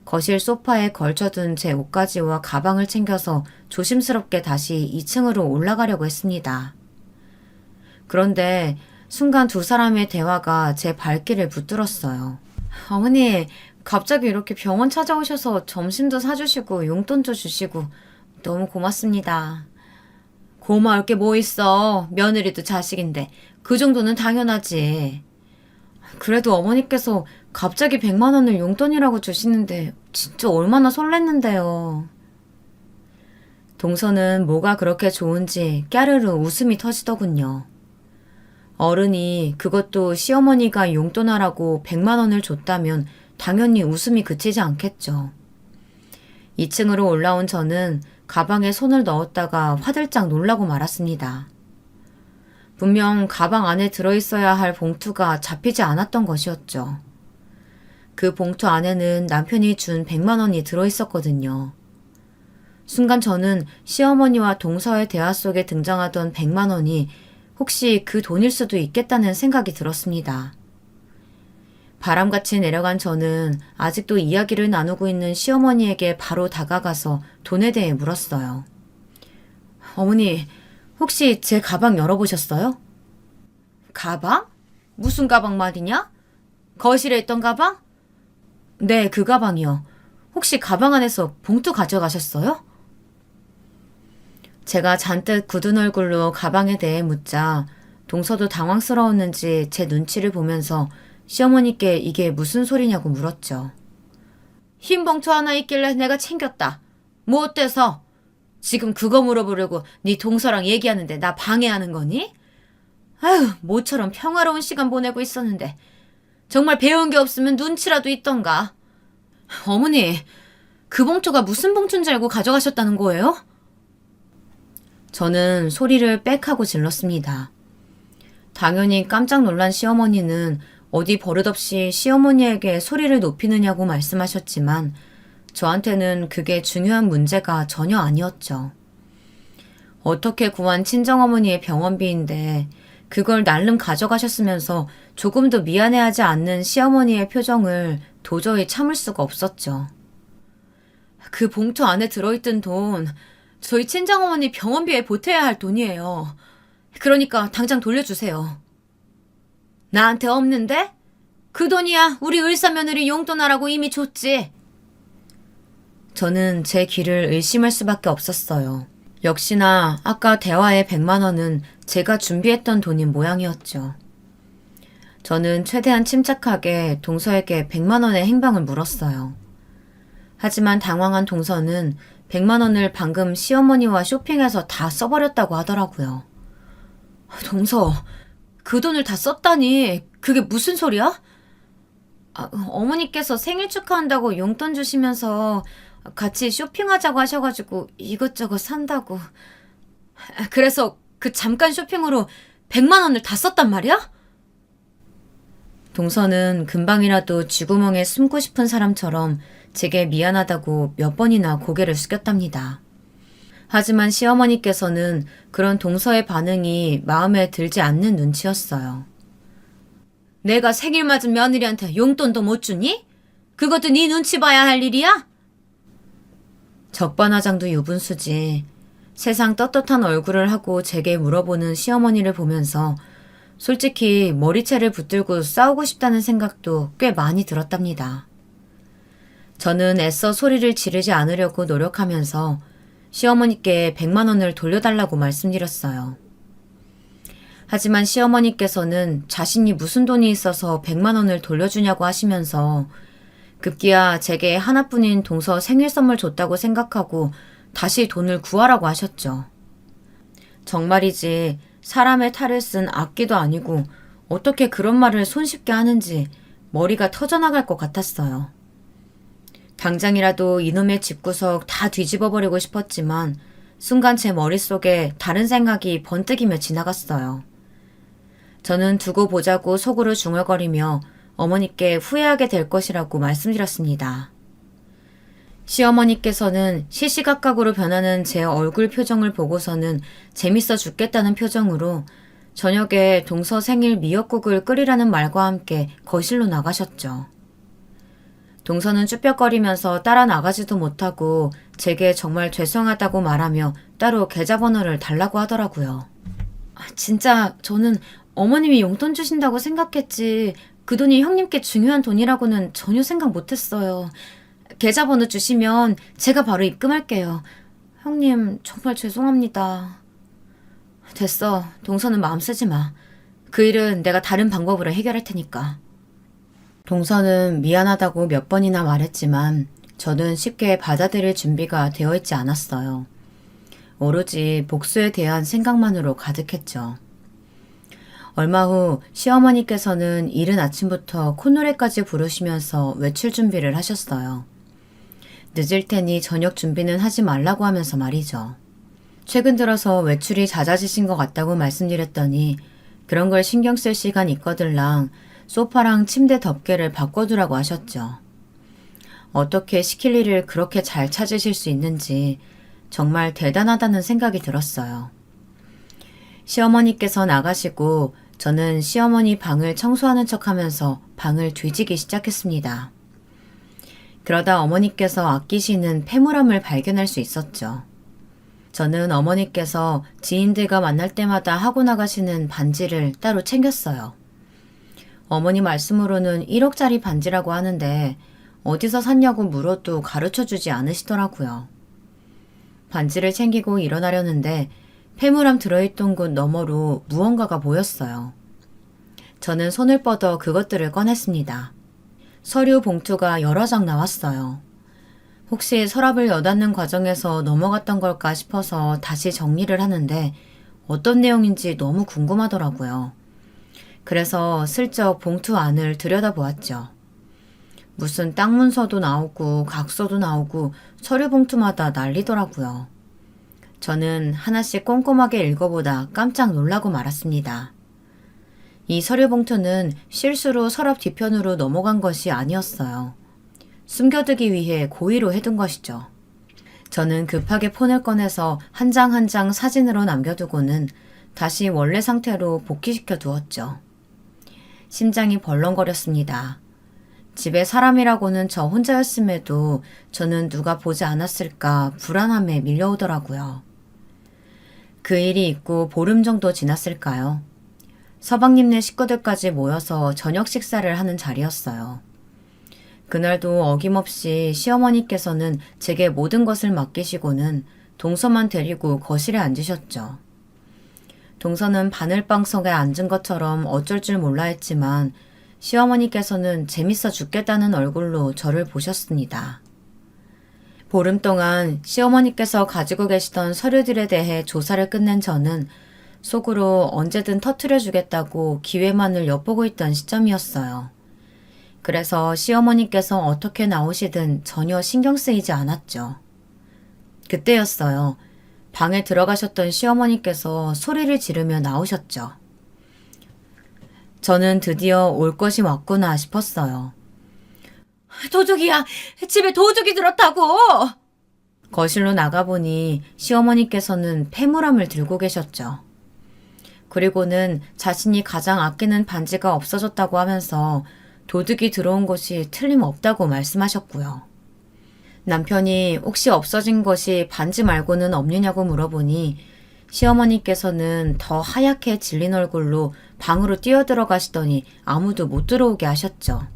S1: 거실 소파에 걸쳐둔 제 옷가지와 가방을 챙겨서 조심스럽게 다시 2층으로 올라가려고 했습니다. 그런데 순간 두 사람의 대화가 제 발길을 붙들었어요. 어머니, 갑자기 이렇게 병원 찾아오셔서 점심도 사주시고 용돈도 주시고 너무 고맙습니다. 고마울 게 뭐 있어. 며느리도 자식인데 그 정도는 당연하지. 그래도 어머니께서 갑자기 100만 원을 용돈이라고 주시는데 진짜 얼마나 설렜는데요. 동서는 뭐가 그렇게 좋은지 까르르 웃음이 터지더군요. 어른이 그것도 시어머니가 용돈하라고 100만 원을 줬다면 당연히 웃음이 그치지 않겠죠. 2층으로 올라온 저는 가방에 손을 넣었다가 화들짝 놀라고 말았습니다. 분명 가방 안에 들어있어야 할 봉투가 잡히지 않았던 것이었죠. 그 봉투 안에는 남편이 준 100만 원이 들어있었거든요. 순간 저는 시어머니와 동서의 대화 속에 등장하던 100만 원이 혹시 그 돈일 수도 있겠다는 생각이 들었습니다. 바람같이 내려간 저는 아직도 이야기를 나누고 있는 시어머니에게 바로 다가가서 돈에 대해 물었어요. 어머니, 혹시 제 가방 열어보셨어요? 가방? 무슨 가방 말이냐? 거실에 있던 가방? 네, 그 가방이요. 혹시 가방 안에서 봉투 가져가셨어요? 제가 잔뜩 굳은 얼굴로 가방에 대해 묻자 동서도 당황스러웠는지 제 눈치를 보면서 시어머니께 이게 무슨 소리냐고 물었죠. 흰 봉투 하나 있길래 내가 챙겼다. 뭐 어때서? 지금 그거 물어보려고 네 동서랑 얘기하는데 나 방해하는 거니? 아휴, 모처럼 평화로운 시간 보내고 있었는데 정말 배운 게 없으면 눈치라도 있던가. 어머니, 그 봉투가 무슨 봉투인지 알고 가져가셨다는 거예요? 저는 소리를 빽 하고 질렀습니다. 당연히 깜짝 놀란 시어머니는 어디 버릇없이 시어머니에게 소리를 높이느냐고 말씀하셨지만 저한테는 그게 중요한 문제가 전혀 아니었죠. 어떻게 구한 친정어머니의 병원비인데 그걸 날름 가져가셨으면서 조금도 미안해하지 않는 시어머니의 표정을 도저히 참을 수가 없었죠. 그 봉투 안에 들어있던 돈, 저희 친정어머니 병원비에 보태야 할 돈이에요. 그러니까 당장 돌려주세요. 나한테 없는데? 그 돈이야 우리 을사며느리 용돈하라고 이미 줬지. 저는 제 귀를 의심할 수밖에 없었어요. 역시나 아까 대화의 100만 원은 제가 준비했던 돈인 모양이었죠. 저는 최대한 침착하게 동서에게 100만 원의 행방을 물었어요. 하지만 당황한 동서는 100만 원을 방금 시어머니와 쇼핑해서 다 써버렸다고 하더라고요. 동서, 그 돈을 다 썼다니 그게 무슨 소리야? 어머니께서 생일 축하한다고 용돈 주시면서 같이 쇼핑하자고 하셔가지고 이것저것 산다고. 그래서 그 잠깐 쇼핑으로 100만 원을 다 썼단 말이야? 동서는 금방이라도 쥐구멍에 숨고 싶은 사람처럼 제게 미안하다고 몇 번이나 고개를 숙였답니다. 하지만 시어머니께서는 그런 동서의 반응이 마음에 들지 않는 눈치였어요. 내가 생일 맞은 며느리한테 용돈도 못 주니? 그것도 네 눈치 봐야 할 일이야? 적반하장도 유분수지. 세상 떳떳한 얼굴을 하고 제게 물어보는 시어머니를 보면서 솔직히 머리채를 붙들고 싸우고 싶다는 생각도 꽤 많이 들었답니다. 저는 애써 소리를 지르지 않으려고 노력하면서 시어머니께 100만 원을 돌려달라고 말씀드렸어요. 하지만 시어머니께서는 자신이 무슨 돈이 있어서 100만 원을 돌려주냐고 하시면서 급기야 제게 하나뿐인 동서 생일 선물 줬다고 생각하고 다시 돈을 구하라고 하셨죠. 정말이지 사람의 탈을 쓴 악기도 아니고 어떻게 그런 말을 손쉽게 하는지 머리가 터져나갈 것 같았어요. 당장이라도 이놈의 집구석 다 뒤집어버리고 싶었지만 순간 제 머릿속에 다른 생각이 번뜩이며 지나갔어요. 저는 두고 보자고 속으로 중얼거리며 어머니께 후회하게 될 것이라고 말씀드렸습니다. 시어머니께서는 시시각각으로 변하는 제 얼굴 표정을 보고서는 재밌어 죽겠다는 표정으로 저녁에 동서 생일 미역국을 끓이라는 말과 함께 거실로 나가셨죠. 동서는 쭈뼛거리면서 따라 나가지도 못하고 제게 정말 죄송하다고 말하며 따로 계좌번호를 달라고 하더라고요. 진짜 저는 어머님이 용돈 주신다고 생각했지 그 돈이 형님께 중요한 돈이라고는 전혀 생각 못했어요. 계좌번호 주시면 제가 바로 입금할게요. 형님 정말 죄송합니다. 됐어. 동서는 마음 쓰지 마. 그 일은 내가 다른 방법으로 해결할 테니까. 동서는 미안하다고 몇 번이나 말했지만 저는 쉽게 받아들일 준비가 되어 있지 않았어요. 오로지 복수에 대한 생각만으로 가득했죠. 얼마 후 시어머니께서는 이른 아침부터 콧노래까지 부르시면서 외출 준비를 하셨어요. 늦을 테니 저녁 준비는 하지 말라고 하면서 말이죠. 최근 들어서 외출이 잦아지신 것 같다고 말씀드렸더니 그런 걸 신경 쓸 시간 있거들랑 소파랑 침대 덮개를 바꿔두라고 하셨죠. 어떻게 시킬 일을 그렇게 잘 찾으실 수 있는지 정말 대단하다는 생각이 들었어요. 시어머니께서 나가시고 저는 시어머니 방을 청소하는 척하면서 방을 뒤지기 시작했습니다. 그러다 어머니께서 아끼시는 패물함을 발견할 수 있었죠. 저는 어머니께서 지인들과 만날 때마다 하고 나가시는 반지를 따로 챙겼어요. 어머니 말씀으로는 1억짜리 반지라고 하는데 어디서 샀냐고 물어도 가르쳐주지 않으시더라고요. 반지를 챙기고 일어나려는데 패물함 들어있던 곳 너머로 무언가가 보였어요. 저는 손을 뻗어 그것들을 꺼냈습니다. 서류 봉투가 여러 장 나왔어요. 혹시 서랍을 여닫는 과정에서 넘어갔던 걸까 싶어서 다시 정리를 하는데 어떤 내용인지 너무 궁금하더라고요. 그래서 슬쩍 봉투 안을 들여다보았죠. 무슨 땅 문서도 나오고 각서도 나오고 서류 봉투마다 난리더라고요. 저는 하나씩 꼼꼼하게 읽어보다 깜짝 놀라고 말았습니다. 이 서류 봉투는 실수로 서랍 뒤편으로 넘어간 것이 아니었어요. 숨겨두기 위해 고의로 해둔 것이죠. 저는 급하게 폰을 꺼내서 한 장 한 장 사진으로 남겨두고는 다시 원래 상태로 복귀시켜 두었죠. 심장이 벌렁거렸습니다. 집에 사람이라고는 저 혼자였음에도 저는 누가 보지 않았을까 불안함에 밀려오더라고요. 그 일이 있고 보름 정도 지났을까요? 서방님네 식구들까지 모여서 저녁 식사를 하는 자리였어요. 그날도 어김없이 시어머니께서는 제게 모든 것을 맡기시고는 동서만 데리고 거실에 앉으셨죠. 동서는 바늘방석에 앉은 것처럼 어쩔 줄 몰라 했지만 시어머니께서는 재밌어 죽겠다는 얼굴로 저를 보셨습니다. 보름 동안 시어머니께서 가지고 계시던 서류들에 대해 조사를 끝낸 저는 속으로 언제든 터트려 주겠다고 기회만을 엿보고 있던 시점이었어요. 그래서 시어머니께서 어떻게 나오시든 전혀 신경 쓰이지 않았죠. 그때였어요. 방에 들어가셨던 시어머니께서 소리를 지르며 나오셨죠. 저는 드디어 올 것이 왔구나 싶었어요. 도둑이야! 집에 도둑이 들었다고! 거실로 나가보니 시어머니께서는 패물함을 들고 계셨죠. 그리고는 자신이 가장 아끼는 반지가 없어졌다고 하면서 도둑이 들어온 것이 틀림없다고 말씀하셨고요. 남편이 혹시 없어진 것이 반지 말고는 없느냐고 물어보니 시어머니께서는 더 하얗게 질린 얼굴로 방으로 뛰어들어가시더니 아무도 못 들어오게 하셨죠.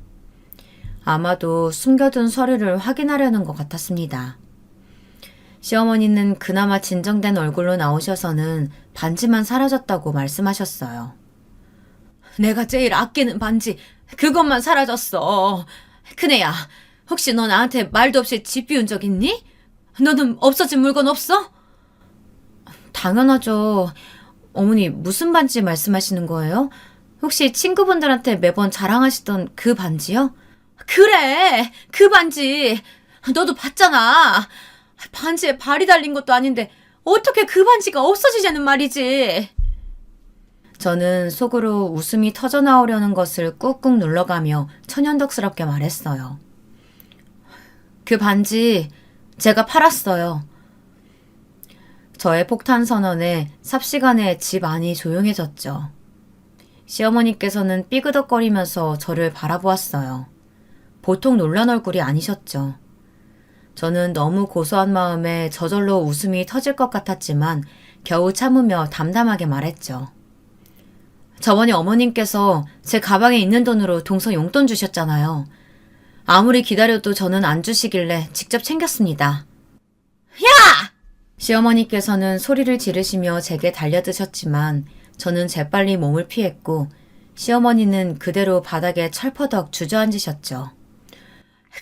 S1: 아마도 숨겨둔 서류를 확인하려는 것 같았습니다. 시어머니는 그나마 진정된 얼굴로 나오셔서는 반지만 사라졌다고 말씀하셨어요. 내가 제일 아끼는 반지, 그것만 사라졌어. 큰애야, 혹시 너 나한테 말도 없이 집 비운 적 있니? 너는 없어진 물건 없어? 당연하죠. 어머니 무슨 반지 말씀하시는 거예요? 혹시 친구분들한테 매번 자랑하시던 그 반지요? 그래, 그 반지. 너도 봤잖아. 반지에 발이 달린 것도 아닌데 어떻게 그 반지가 없어지자는 말이지. 저는 속으로 웃음이 터져나오려는 것을 꾹꾹 눌러가며 천연덕스럽게 말했어요. 그 반지 제가 팔았어요. 저의 폭탄 선언에 삽시간에 집 안이 조용해졌죠. 시어머니께서는 삐그덕거리면서 저를 바라보았어요. 보통 놀란 얼굴이 아니셨죠. 저는 너무 고소한 마음에 저절로 웃음이 터질 것 같았지만 겨우 참으며 담담하게 말했죠. 저번에 어머님께서 제 가방에 있는 돈으로 동서 용돈 주셨잖아요. 아무리 기다려도 저는 안 주시길래 직접 챙겼습니다. 야! 시어머니께서는 소리를 지르시며 제게 달려드셨지만 저는 재빨리 몸을 피했고 시어머니는 그대로 바닥에 철퍼덕 주저앉으셨죠.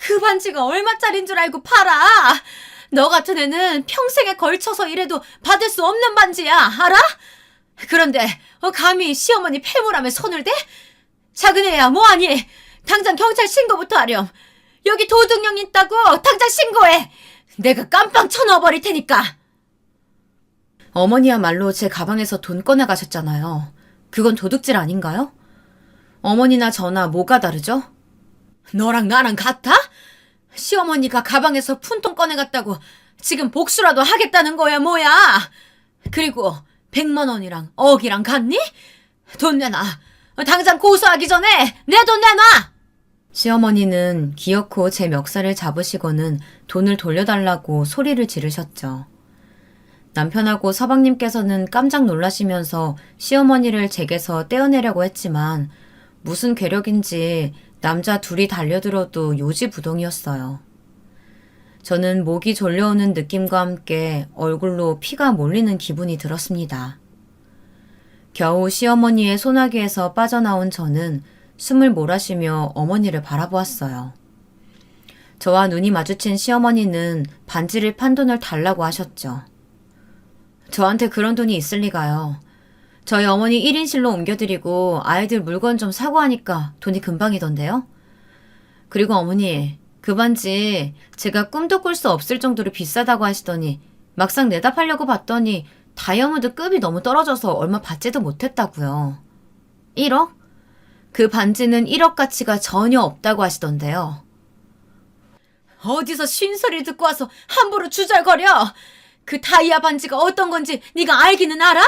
S1: 그 반지가 얼마짜린 줄 알고 팔아! 너 같은 애는 평생에 걸쳐서 일해도 받을 수 없는 반지야, 알아? 그런데 감히 시어머니 폐물함에 손을 대? 작은 애야 뭐하니? 당장 경찰 신고부터 하렴. 여기 도둑년 있다고 당장 신고해. 내가 깜빵 쳐넣어버릴 테니까. 어머니야말로 제 가방에서 돈 꺼내가셨잖아요. 그건 도둑질 아닌가요? 어머니나 저나 뭐가 다르죠? 너랑 나랑 같아? 시어머니가 가방에서 푼돈 꺼내갔다고 지금 복수라도 하겠다는 거야 뭐야? 그리고 100만 원이랑 억이랑 같니? 돈 내놔. 당장 고소하기 전에 내 돈 내놔! 시어머니는 기어코 제 멱살을 잡으시고는 돈을 돌려달라고 소리를 지르셨죠. 남편하고 서방님께서는 깜짝 놀라시면서 시어머니를 제게서 떼어내려고 했지만 무슨 괴력인지 남자 둘이 달려들어도 요지부동이었어요. 저는 목이 졸려오는 느낌과 함께 얼굴로 피가 몰리는 기분이 들었습니다. 겨우 시어머니의 소나기에서 빠져나온 저는 숨을 몰아쉬며 어머니를 바라보았어요. 저와 눈이 마주친 시어머니는 반지를 판 돈을 달라고 하셨죠. 저한테 그런 돈이 있을 리가요. 저희 어머니 1인실로 옮겨드리고 아이들 물건 좀 사고 하니까 돈이 금방이던데요. 그리고 어머니, 그 반지 제가 꿈도 꿀 수 없을 정도로 비싸다고 하시더니 막상 내다 팔려고 봤더니 다이아몬드 급이 너무 떨어져서 얼마 받지도 못했다고요. 1억? 그 반지는 1억 가치가 전혀 없다고 하시던데요. 어디서 쉰소리를 듣고 와서 함부로 주절거려. 그 다이아 반지가 어떤 건지 네가 알기는 알아?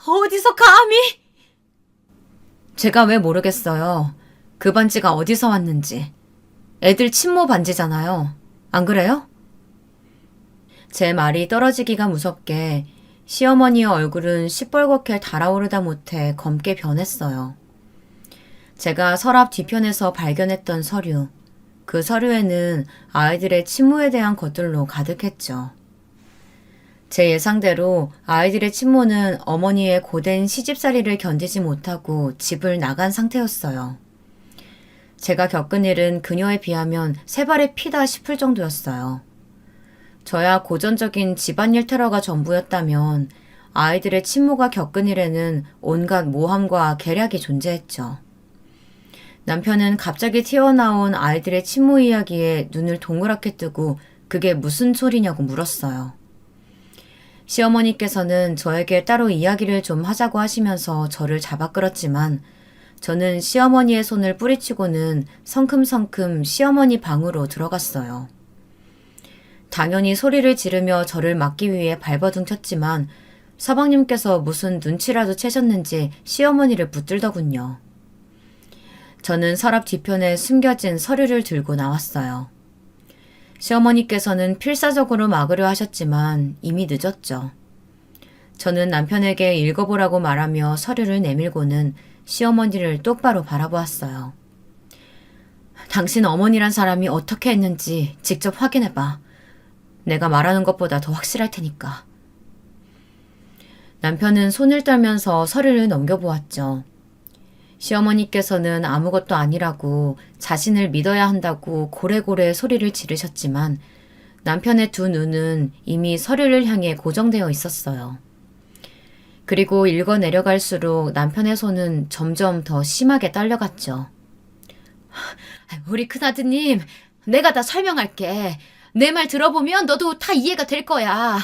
S1: 어디서 감히? 제가 왜 모르겠어요. 그 반지가 어디서 왔는지. 애들 친모 반지잖아요. 안 그래요? 제 말이 떨어지기가 무섭게 시어머니의 얼굴은 시뻘겋게 달아오르다 못해 검게 변했어요. 제가 서랍 뒤편에서 발견했던 서류. 그 서류에는 아이들의 친모에 대한 것들로 가득했죠. 제 예상대로 아이들의 친모는 어머니의 고된 시집살이를 견디지 못하고 집을 나간 상태였어요. 제가 겪은 일은 그녀에 비하면 세 발의 피다 싶을 정도였어요. 저야 고전적인 집안일 테러가 전부였다면 아이들의 친모가 겪은 일에는 온갖 모함과 계략이 존재했죠. 남편은 갑자기 튀어나온 아이들의 친모 이야기에 눈을 동그랗게 뜨고 그게 무슨 소리냐고 물었어요. 시어머니께서는 저에게 따로 이야기를 좀 하자고 하시면서 저를 잡아 끌었지만 저는 시어머니의 손을 뿌리치고는 성큼성큼 시어머니 방으로 들어갔어요. 당연히 소리를 지르며 저를 막기 위해 발버둥 쳤지만 서방님께서 무슨 눈치라도 채셨는지 시어머니를 붙들더군요. 저는 서랍 뒤편에 숨겨진 서류를 들고 나왔어요. 시어머니께서는 필사적으로 막으려 하셨지만 이미 늦었죠. 저는 남편에게 읽어보라고 말하며 서류를 내밀고는 시어머니를 똑바로 바라보았어요. 당신 어머니란 사람이 어떻게 했는지 직접 확인해봐. 내가 말하는 것보다 더 확실할 테니까. 남편은 손을 떨면서 서류를 넘겨보았죠. 시어머니께서는 아무것도 아니라고 자신을 믿어야 한다고 고래고래 소리를 지르셨지만 남편의 두 눈은 이미 서류를 향해 고정되어 있었어요. 그리고 읽어 내려갈수록 남편의 손은 점점 더 심하게 떨려갔죠. 우리 큰아드님, 내가 다 설명할게. 내 말 들어보면 너도 다 이해가 될 거야.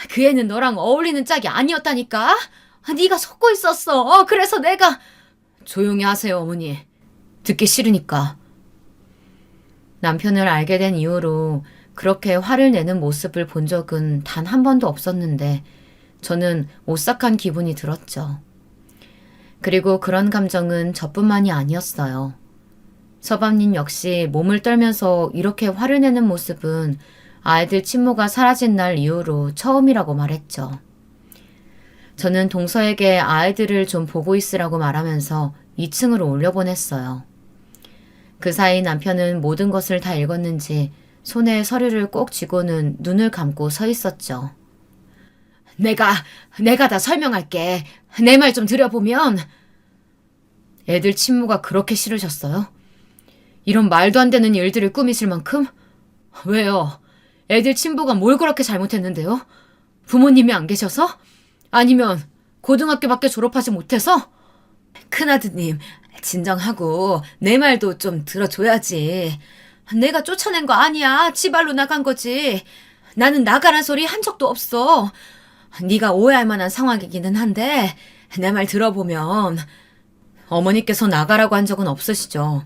S1: 그 애는 너랑 어울리는 짝이 아니었다니까? 네가 속고 있었어. 그래서 내가... 조용히 하세요, 어머니. 듣기 싫으니까. 남편을 알게 된 이후로 그렇게 화를 내는 모습을 본 적은 단 한 번도 없었는데 저는 오싹한 기분이 들었죠. 그리고 그런 감정은 저뿐만이 아니었어요. 서방님 역시 몸을 떨면서 이렇게 화를 내는 모습은 아이들 친모가 사라진 날 이후로 처음이라고 말했죠. 저는 동서에게 아이들을 좀 보고 있으라고 말하면서 2층으로 올려보냈어요. 그 사이 남편은 모든 것을 다 읽었는지 손에 서류를 꼭 쥐고는 눈을 감고 서 있었죠. 내가 다 설명할게. 내 말 좀 들여보면. 애들 친모가 그렇게 싫으셨어요? 이런 말도 안 되는 일들을 꾸미실 만큼? 왜요? 애들 친부가 뭘 그렇게 잘못했는데요? 부모님이 안 계셔서? 아니면 고등학교밖에 졸업하지 못해서? 큰아드님, 진정하고 내 말도 좀 들어줘야지. 내가 쫓아낸 거 아니야. 지발로 나간 거지. 나는 나가란 소리 한 적도 없어. 네가 오해할 만한 상황이기는 한데 내 말 들어보면 어머니께서 나가라고 한 적은 없으시죠.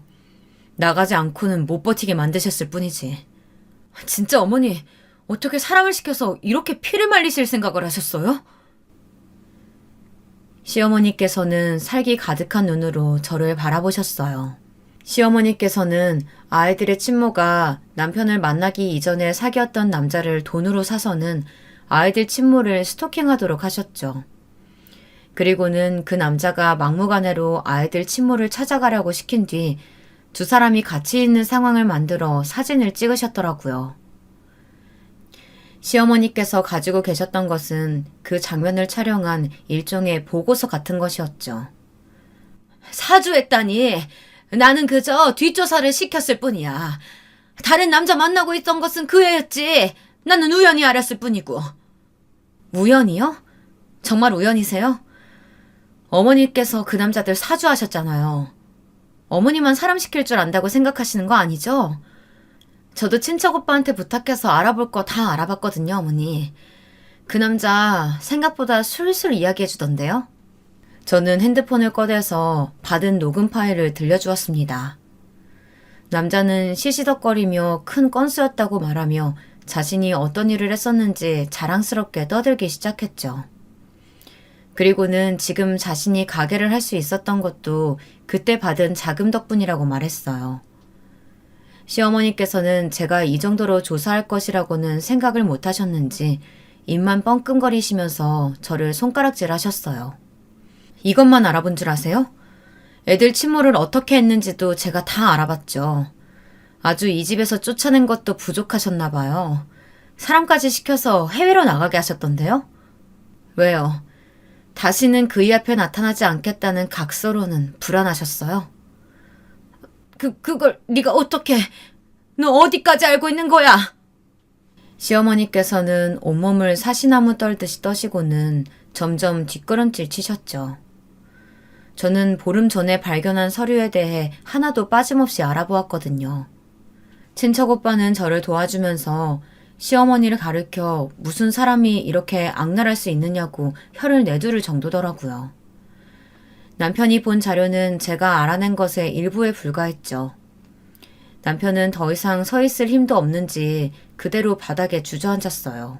S1: 나가지 않고는 못 버티게 만드셨을 뿐이지. 진짜 어머니, 어떻게 사람을 시켜서 이렇게 피를 말리실 생각을 하셨어요? 시어머니께서는 살기 가득한 눈으로 저를 바라보셨어요. 시어머니께서는 아이들의 친모가 남편을 만나기 이전에 사귀었던 남자를 돈으로 사서는 아이들 친모를 스토킹하도록 하셨죠. 그리고는 그 남자가 막무가내로 아이들 친모를 찾아가려고 시킨 뒤 두 사람이 같이 있는 상황을 만들어 사진을 찍으셨더라고요. 시어머니께서 가지고 계셨던 것은 그 장면을 촬영한 일종의 보고서 같은 것이었죠. 사주했다니 나는 그저 뒷조사를 시켰을 뿐이야. 다른 남자 만나고 있던 것은 그 애였지. 나는 우연히 알았을 뿐이고. 우연이요? 정말 우연이세요? 어머니께서 그 남자들 사주하셨잖아요. 어머니만 사람 시킬 줄 안다고 생각하시는 거 아니죠? 저도 친척 오빠한테 부탁해서 알아볼 거 다 알아봤거든요, 어머니. 그 남자 생각보다 술술 이야기해 주던데요? 저는 핸드폰을 꺼내서 받은 녹음 파일을 들려주었습니다. 남자는 시시덕거리며 큰 건수였다고 말하며 자신이 어떤 일을 했었는지 자랑스럽게 떠들기 시작했죠. 그리고는 지금 자신이 가게를 할 수 있었던 것도 그때 받은 자금 덕분이라고 말했어요. 시어머니께서는 제가 이 정도로 조사할 것이라고는 생각을 못 하셨는지 입만 뻥끈거리시면서 저를 손가락질 하셨어요. 이것만 알아본 줄 아세요? 애들 친모를 어떻게 했는지도 제가 다 알아봤죠. 아주 이 집에서 쫓아낸 것도 부족하셨나 봐요. 사람까지 시켜서 해외로 나가게 하셨던데요? 왜요? 다시는 그이 앞에 나타나지 않겠다는 각서로는 불안하셨어요? 그걸 네가 어떻게... 너 어디까지 알고 있는 거야? 시어머니께서는 온몸을 사시나무 떨듯이 떠시고는 점점 뒷걸음질 치셨죠. 저는 보름 전에 발견한 서류에 대해 하나도 빠짐없이 알아보았거든요. 친척 오빠는 저를 도와주면서 시어머니를 가르쳐 무슨 사람이 이렇게 악랄할 수 있느냐고 혀를 내두를 정도더라고요. 남편이 본 자료는 제가 알아낸 것의 일부에 불과했죠. 남편은 더 이상 서 있을 힘도 없는지 그대로 바닥에 주저앉았어요.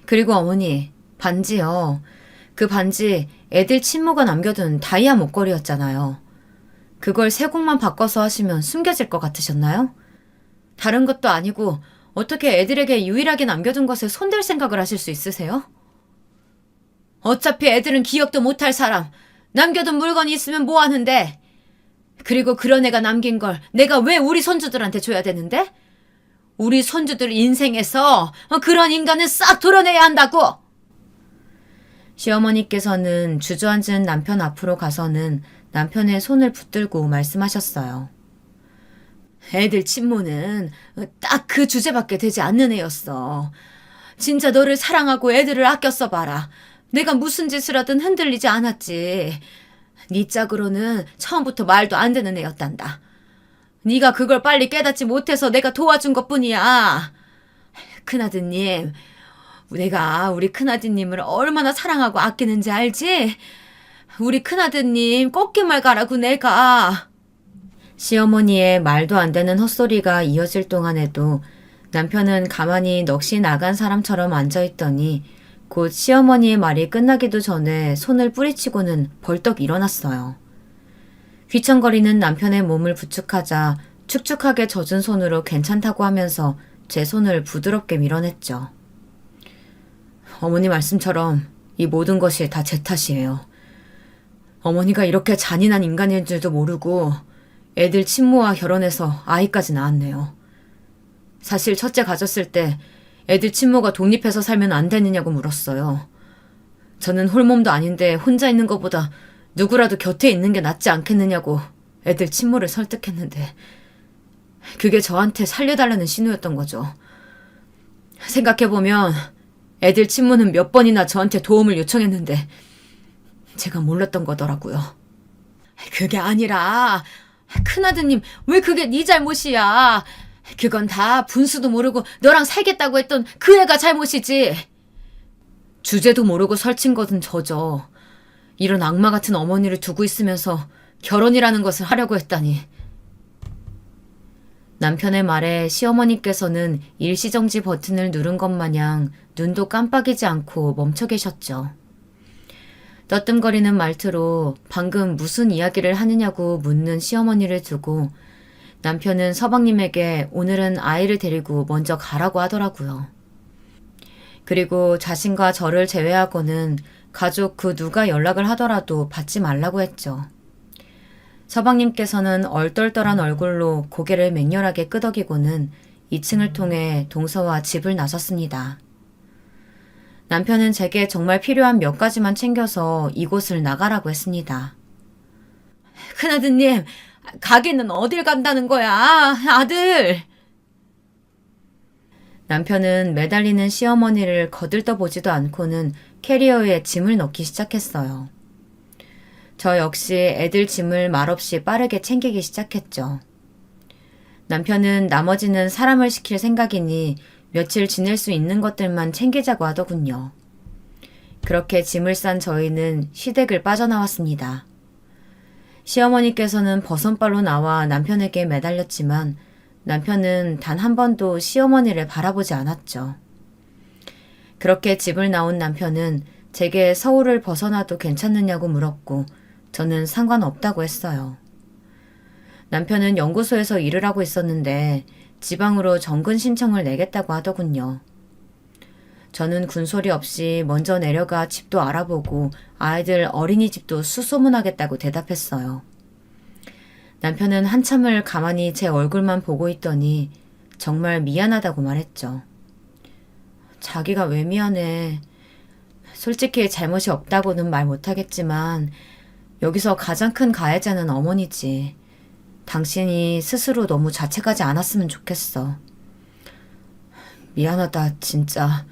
S1: 그리고 어머니, 반지요. 그 반지 애들 친모가 남겨둔 다이아 목걸이였잖아요. 그걸 세 곡만 바꿔서 하시면 숨겨질 것 같으셨나요? 다른 것도 아니고 어떻게 애들에게 유일하게 남겨둔 것에 손댈 생각을 하실 수 있으세요? 어차피 애들은 기억도 못할 사람, 남겨둔 물건이 있으면 뭐 하는데? 그리고 그런 애가 남긴 걸 내가 왜 우리 손주들한테 줘야 되는데? 우리 손주들 인생에서 그런 인간은 싹 도려내야 한다고! 시어머니께서는 주저앉은 남편 앞으로 가서는 남편의 손을 붙들고 말씀하셨어요. 애들 친모는 딱 그 주제밖에 되지 않는 애였어. 진짜 너를 사랑하고 애들을 아껴 써봐라. 내가 무슨 짓을 하든 흔들리지 않았지. 네 짝으로는 처음부터 말도 안 되는 애였단다. 네가 그걸 빨리 깨닫지 못해서 내가 도와준 것뿐이야. 큰아드님, 내가 우리 큰아드님을 얼마나 사랑하고 아끼는지 알지? 우리 큰아드님 꽃게말 가라고 내가. 시어머니의 말도 안 되는 헛소리가 이어질 동안에도 남편은 가만히 넋이 나간 사람처럼 앉아있더니 곧 시어머니의 말이 끝나기도 전에 손을 뿌리치고는 벌떡 일어났어요. 휘청거리는 남편의 몸을 부축하자 축축하게 젖은 손으로 괜찮다고 하면서 제 손을 부드럽게 밀어냈죠. 어머니 말씀처럼 이 모든 것이 다 제 탓이에요. 어머니가 이렇게 잔인한 인간인 줄도 모르고 애들 친모와 결혼해서 아이까지 낳았네요. 사실 첫째 가졌을 때 애들 친모가 독립해서 살면 안 되느냐고 물었어요. 저는 홀몸도 아닌데 혼자 있는 것보다 누구라도 곁에 있는 게 낫지 않겠느냐고 애들 친모를 설득했는데 그게 저한테 살려달라는 신호였던 거죠. 생각해보면 애들 친모는 몇 번이나 저한테 도움을 요청했는데 제가 몰랐던 거더라고요. 그게 아니라 큰아드님 왜 그게 네 잘못이야. 그건 다 분수도 모르고 너랑 살겠다고 했던 그 애가 잘못이지. 주제도 모르고 설친 것은 저죠. 이런 악마 같은 어머니를 두고 있으면서 결혼이라는 것을 하려고 했다니. 남편의 말에 시어머니께서는 일시정지 버튼을 누른 것 마냥 눈도 깜빡이지 않고 멈춰 계셨죠. 떠뜸거리는 말투로 방금 무슨 이야기를 하느냐고 묻는 시어머니를 두고 남편은 서방님에게 오늘은 아이를 데리고 먼저 가라고 하더라고요. 그리고 자신과 저를 제외하고는 가족 그 누가 연락을 하더라도 받지 말라고 했죠. 서방님께서는 얼떨떨한 얼굴로 고개를 맹렬하게 끄덕이고는 2층을 통해 동서와 집을 나섰습니다. 남편은 제게 정말 필요한 몇 가지만 챙겨서 이곳을 나가라고 했습니다. 큰아드님, 가게는 어딜 간다는 거야, 아들! 남편은 매달리는 시어머니를 거들떠보지도 않고는 캐리어에 짐을 넣기 시작했어요. 저 역시 애들 짐을 말없이 빠르게 챙기기 시작했죠. 남편은 나머지는 사람을 시킬 생각이니 며칠 지낼 수 있는 것들만 챙기자고 하더군요. 그렇게 짐을 싼 저희는 시댁을 빠져나왔습니다. 시어머니께서는 버선발로 나와 남편에게 매달렸지만 남편은 단 한 번도 시어머니를 바라보지 않았죠. 그렇게 집을 나온 남편은 제게 서울을 벗어나도 괜찮느냐고 물었고 저는 상관없다고 했어요. 남편은 연구소에서 일을 하고 있었는데 지방으로 정근 신청을 내겠다고 하더군요. 저는 군소리 없이 먼저 내려가 집도 알아보고 아이들 어린이집도 수소문하겠다고 대답했어요. 남편은 한참을 가만히 제 얼굴만 보고 있더니 정말 미안하다고 말했죠. 자기가 왜 미안해. 솔직히 잘못이 없다고는 말 못하겠지만 여기서 가장 큰 가해자는 어머니지. 당신이 스스로 너무 자책하지 않았으면 좋겠어. 미안하다, 진짜.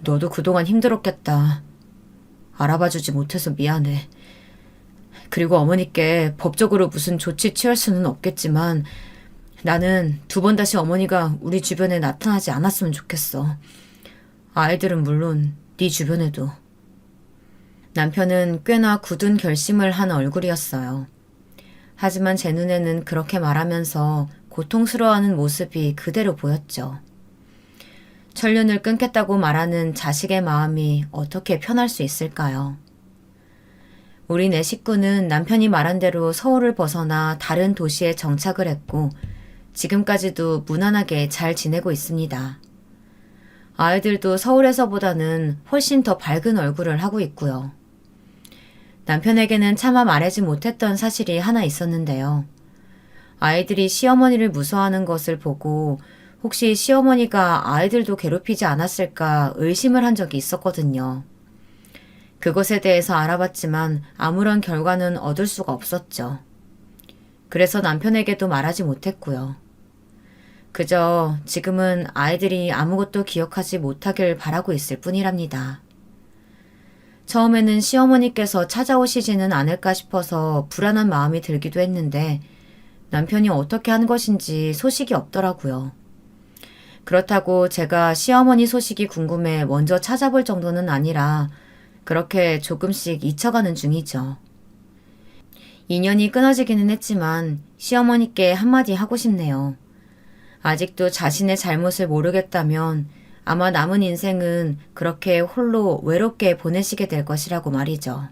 S1: 너도 그동안 힘들었겠다. 알아봐주지 못해서 미안해. 그리고 어머니께 법적으로 무슨 조치 취할 수는 없겠지만 나는 두 번 다시 어머니가 우리 주변에 나타나지 않았으면 좋겠어. 아이들은 물론 네 주변에도. 남편은 꽤나 굳은 결심을 한 얼굴이었어요. 하지만 제 눈에는 그렇게 말하면서 고통스러워하는 모습이 그대로 보였죠. 천륜을 끊겠다고 말하는 자식의 마음이 어떻게 편할 수 있을까요? 우리 네 식구는 남편이 말한 대로 서울을 벗어나 다른 도시에 정착을 했고 지금까지도 무난하게 잘 지내고 있습니다. 아이들도 서울에서보다는 훨씬 더 밝은 얼굴을 하고 있고요. 남편에게는 차마 말하지 못했던 사실이 하나 있었는데요. 아이들이 시어머니를 무서워하는 것을 보고 혹시 시어머니가 아이들도 괴롭히지 않았을까 의심을 한 적이 있었거든요. 그것에 대해서 알아봤지만 아무런 결과는 얻을 수가 없었죠. 그래서 남편에게도 말하지 못했고요. 그저 지금은 아이들이 아무것도 기억하지 못하길 바라고 있을 뿐이랍니다. 처음에는 시어머니께서 찾아오시지는 않을까 싶어서 불안한 마음이 들기도 했는데 남편이 어떻게 한 것인지 소식이 없더라고요. 그렇다고 제가 시어머니 소식이 궁금해 먼저 찾아볼 정도는 아니라 그렇게 조금씩 잊혀가는 중이죠. 인연이 끊어지기는 했지만 시어머니께 한마디 하고 싶네요. 아직도 자신의 잘못을 모르겠다면 아마 남은 인생은 그렇게 홀로 외롭게 보내시게 될 것이라고 말이죠.